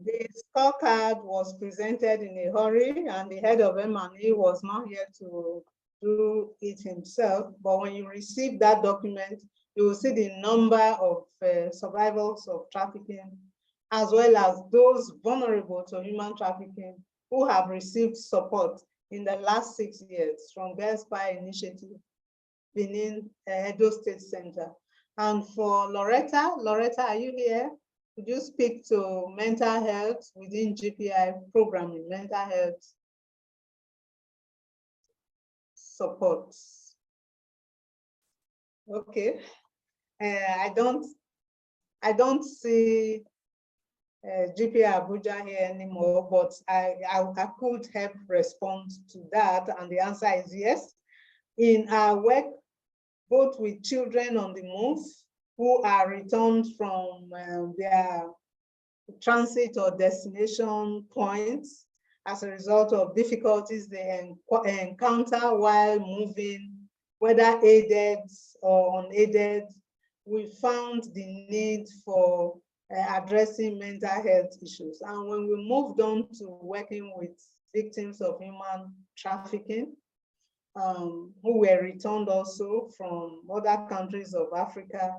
The scorecard was presented in a hurry and the head of M&E was not here to do it himself. But when you receive that document, you will see the number of survivors of trafficking, as well as those vulnerable to human trafficking who have received support in the last 6 years from Girls Spy Initiative, Benin, Edo State Center. And for Loretta, are you here? Could you speak to mental health within GPI programming, mental health support? Okay, I don't see GPI Abuja here anymore, but I could help respond to that, and the answer is yes. In our work, both with children on the move who are returned from their transit or destination points as a result of difficulties they encounter while moving, whether aided or unaided, we found the need for addressing mental health issues. And when we moved on to working with victims of human trafficking, who were returned also from other countries of Africa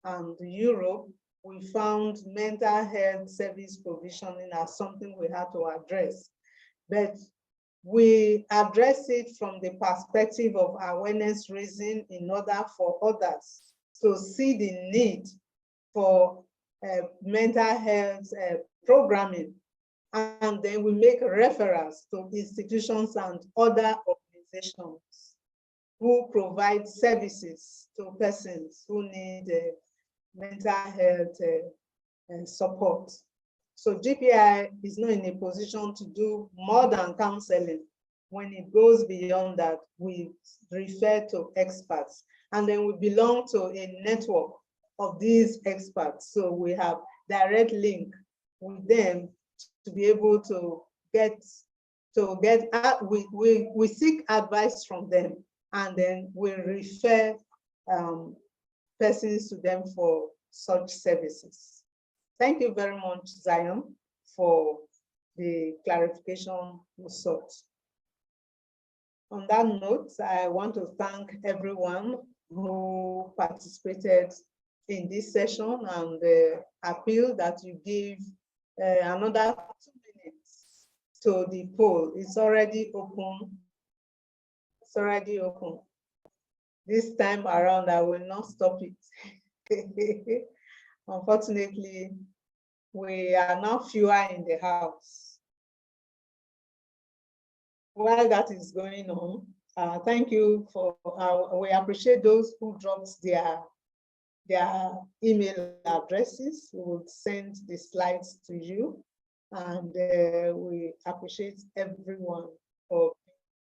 and Europe, we found mental health service provisioning as something we had to address. But we address it from the perspective of awareness raising in order for others to see the need for mental health programming. And then we make referrals to institutions and other organizations who provide services to persons who need mental health support. So GPI is not in a position to do more than counseling. When it goes beyond that, we refer to experts. And then we belong to a network of these experts. So we have direct link with them to be able to we seek advice from them, and then we refer persons to them for such services. Thank you very much, Zion, for the clarification you sought. On that note, I want to thank everyone who participated in this session and appeal that you give another 2 minutes to the poll. It's already open. It's already open. This time around, I will not stop it. Unfortunately, we are now fewer in the house. While that is going on, thank you for, we appreciate those who dropped their email addresses. We will send the slides to you, and we appreciate everyone for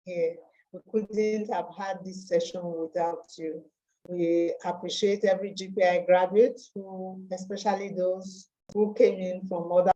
being here. We couldn't have had this session without you. We appreciate every GPI graduate, especially those who came in from other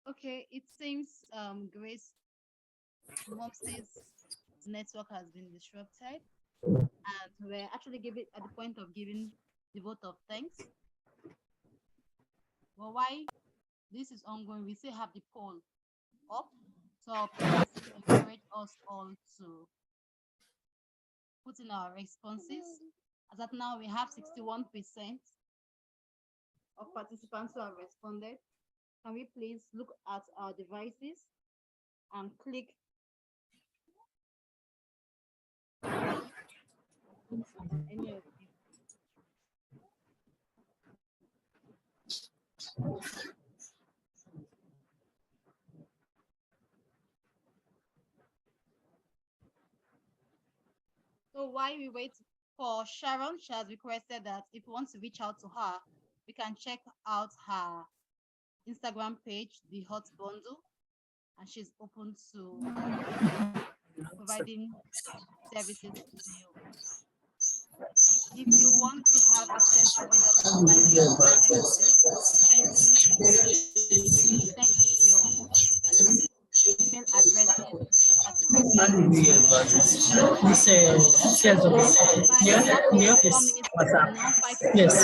Okay, it seems Grace Moms's network has been disrupted, and we're actually at the point of giving the vote of thanks. Well, why this is ongoing, we still have the poll up, so please encourage us all to put in our responses. As at now, we have 61% of participants who have responded. Can we please look at our devices and click any of you? So while we wait for Sharon, she has requested that if you want to reach out to her, we can check out her Instagram page, The Hot Bundle, and she's open to providing services to you. If you want to have access to any of the slides, kindly send in your email addresses to participate. In the office. Yes.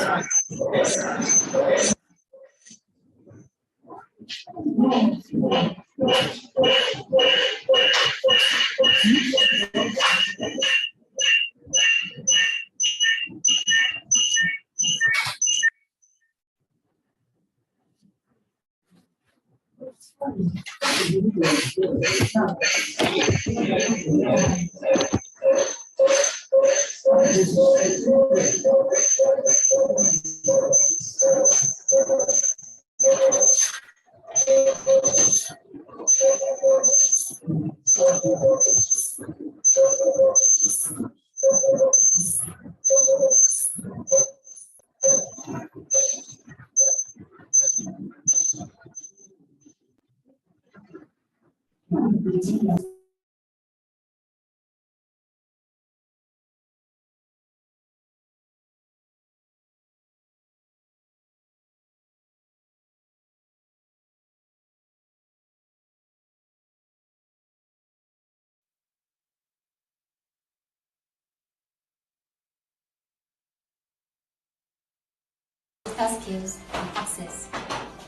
Skills and access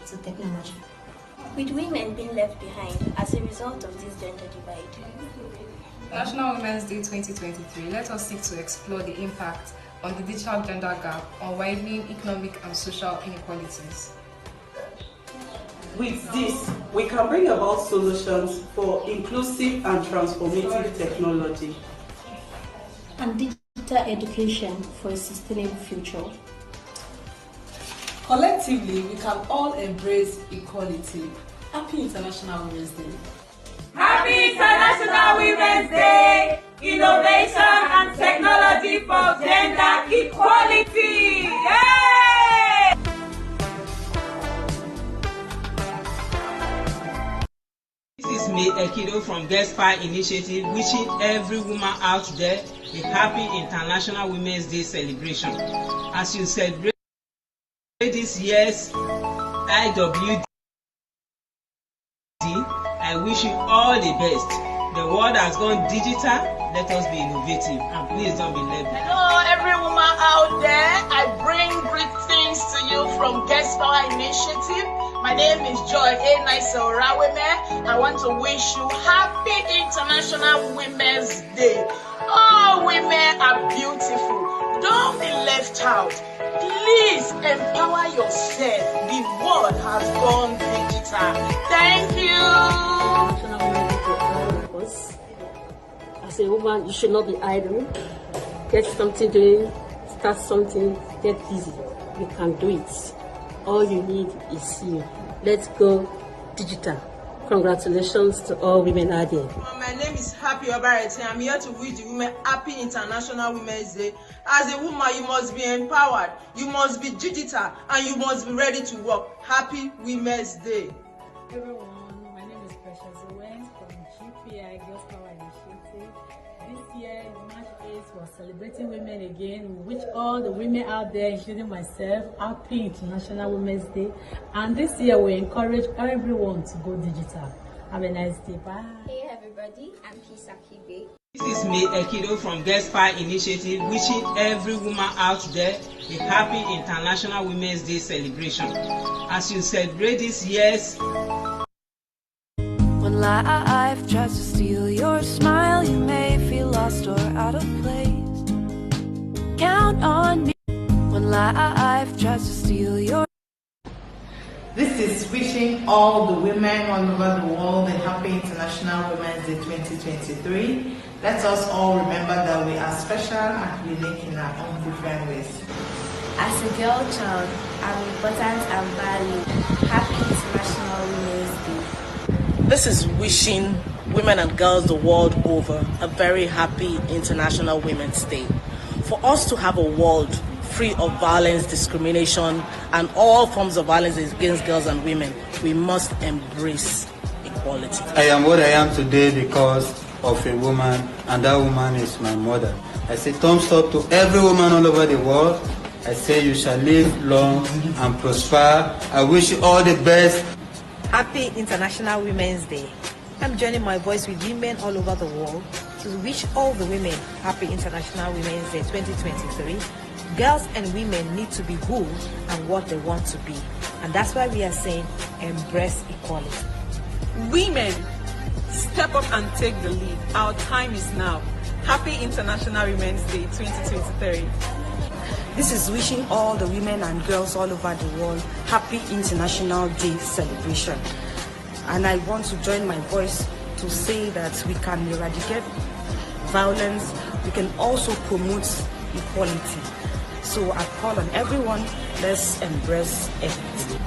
to technology. With women being left behind as a result of this gender divide. National Women's Day 2023, let us seek to explore the impact on the digital gender gap on widening economic and social inequalities. With this, we can bring about solutions for inclusive and transformative technology. And digital education for a sustainable future. Collectively, we can all embrace equality. Happy International Women's Day. Happy International Women's Day! Innovation and technology for gender equality! Yay! This is Mabel Ekido from GPI Initiative, wishing every woman out there a happy International Women's Day celebration. As you celebrate this year's IWD, I wish you all the best. The world has gone digital. Let us be innovative and please don't be left behind. Hello, every woman out there. I bring greetings to you from GPI Initiative. My name is Joy Owarenme. I want to wish you happy International Women's Day. All women are beautiful. Don't be left out. Please empower yourself. The world has gone digital. Thank you. As a woman, you should not be idle. Get something doing, start something, get busy. You can do it. All you need is you. Let's go digital. Congratulations to all women out there. My name is Happy Obarete. I'm here to wish the women happy International Women's Day. As a woman, you must be empowered, you must be digital, and you must be ready to work. Happy Women's Day. Everyone, my name is Precious Owens from GPI Girls Power Initiative. This year, March 8th, we're celebrating women again. We wish all the women out there, including myself, happy International Women's Day. And this year, we encourage everyone to go digital. Have a nice day. Bye. Hey everybody, I'm Peace Akibe. This is Mabel Ekido from GPI Initiative, wishing every woman out there a happy International Women's Day celebration. As you celebrate this year's when life tries to steal your smile, you may feel lost or out of place. Count on me when life tries to steal your This is wishing all the women all over the world a happy International Women's Day 2023. Let us all remember that we are special and unique in our own different ways. As a girl child, I'm important and valued. Happy International Women's Day. This is wishing women and girls the world over a very happy International Women's Day. For us to have a world free of violence, discrimination, and all forms of violence against girls and women, we must embrace equality. I am what I am today because of a woman, and that woman is my mother. I say thumbs up to every woman all over the world. I say you shall live long and prosper. I wish you all the best. Happy International Women's Day. I'm joining my voice with women all over the world to wish all the women happy International Women's Day 2023. Girls and women need to be who and what they want to be. And that's why we are saying embrace equality. Women, step up and take the lead. Our time is now. Happy International Women's Day 2023. This is wishing all the women and girls all over the world happy International Day celebration. And I want to join my voice to say that we can eradicate violence. We can also promote equality. So I call on everyone, let's embrace equity.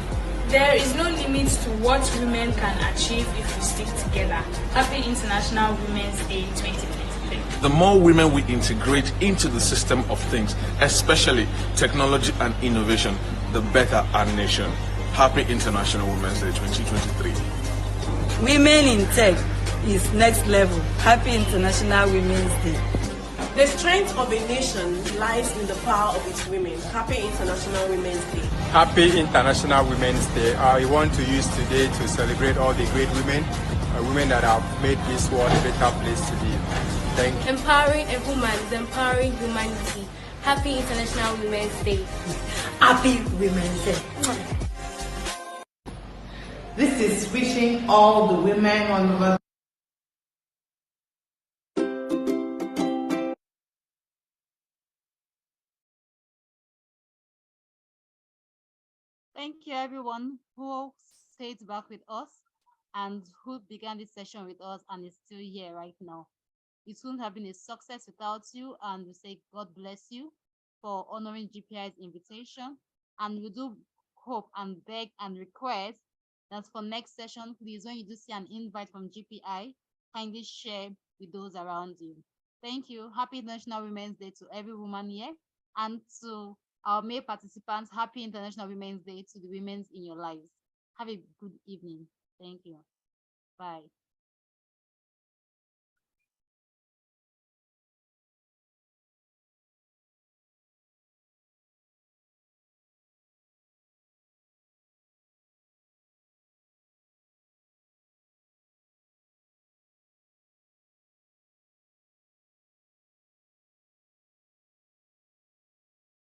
There is no limit to what women can achieve if we stick together. Happy International Women's Day 2023. The more women we integrate into the system of things, especially technology and innovation, the better our nation. Happy International Women's Day 2023. Women in tech is next level. Happy International Women's Day. The strength of a nation lies in the power of its women. Happy International Women's Day. Happy International Women's Day. I want to use today to celebrate all the great women, women that have made this world a better place to live. Thank you. Empowering a woman is empowering humanity. Happy International Women's Day. Happy Women's Day. This is wishing all the women all over. Thank you, everyone who stayed back with us and who began this session with us and is still here right now. It wouldn't have been a success without you, and we say God bless you for honoring GPI's invitation. And we do hope and beg and request that for next session, please, when you do see an invite from GPI, kindly share with those around you. Thank you. Happy International Women's Day to every woman here, and to our male participants, happy International Women's Day to the women in your lives. Have a good evening. Thank you. Bye.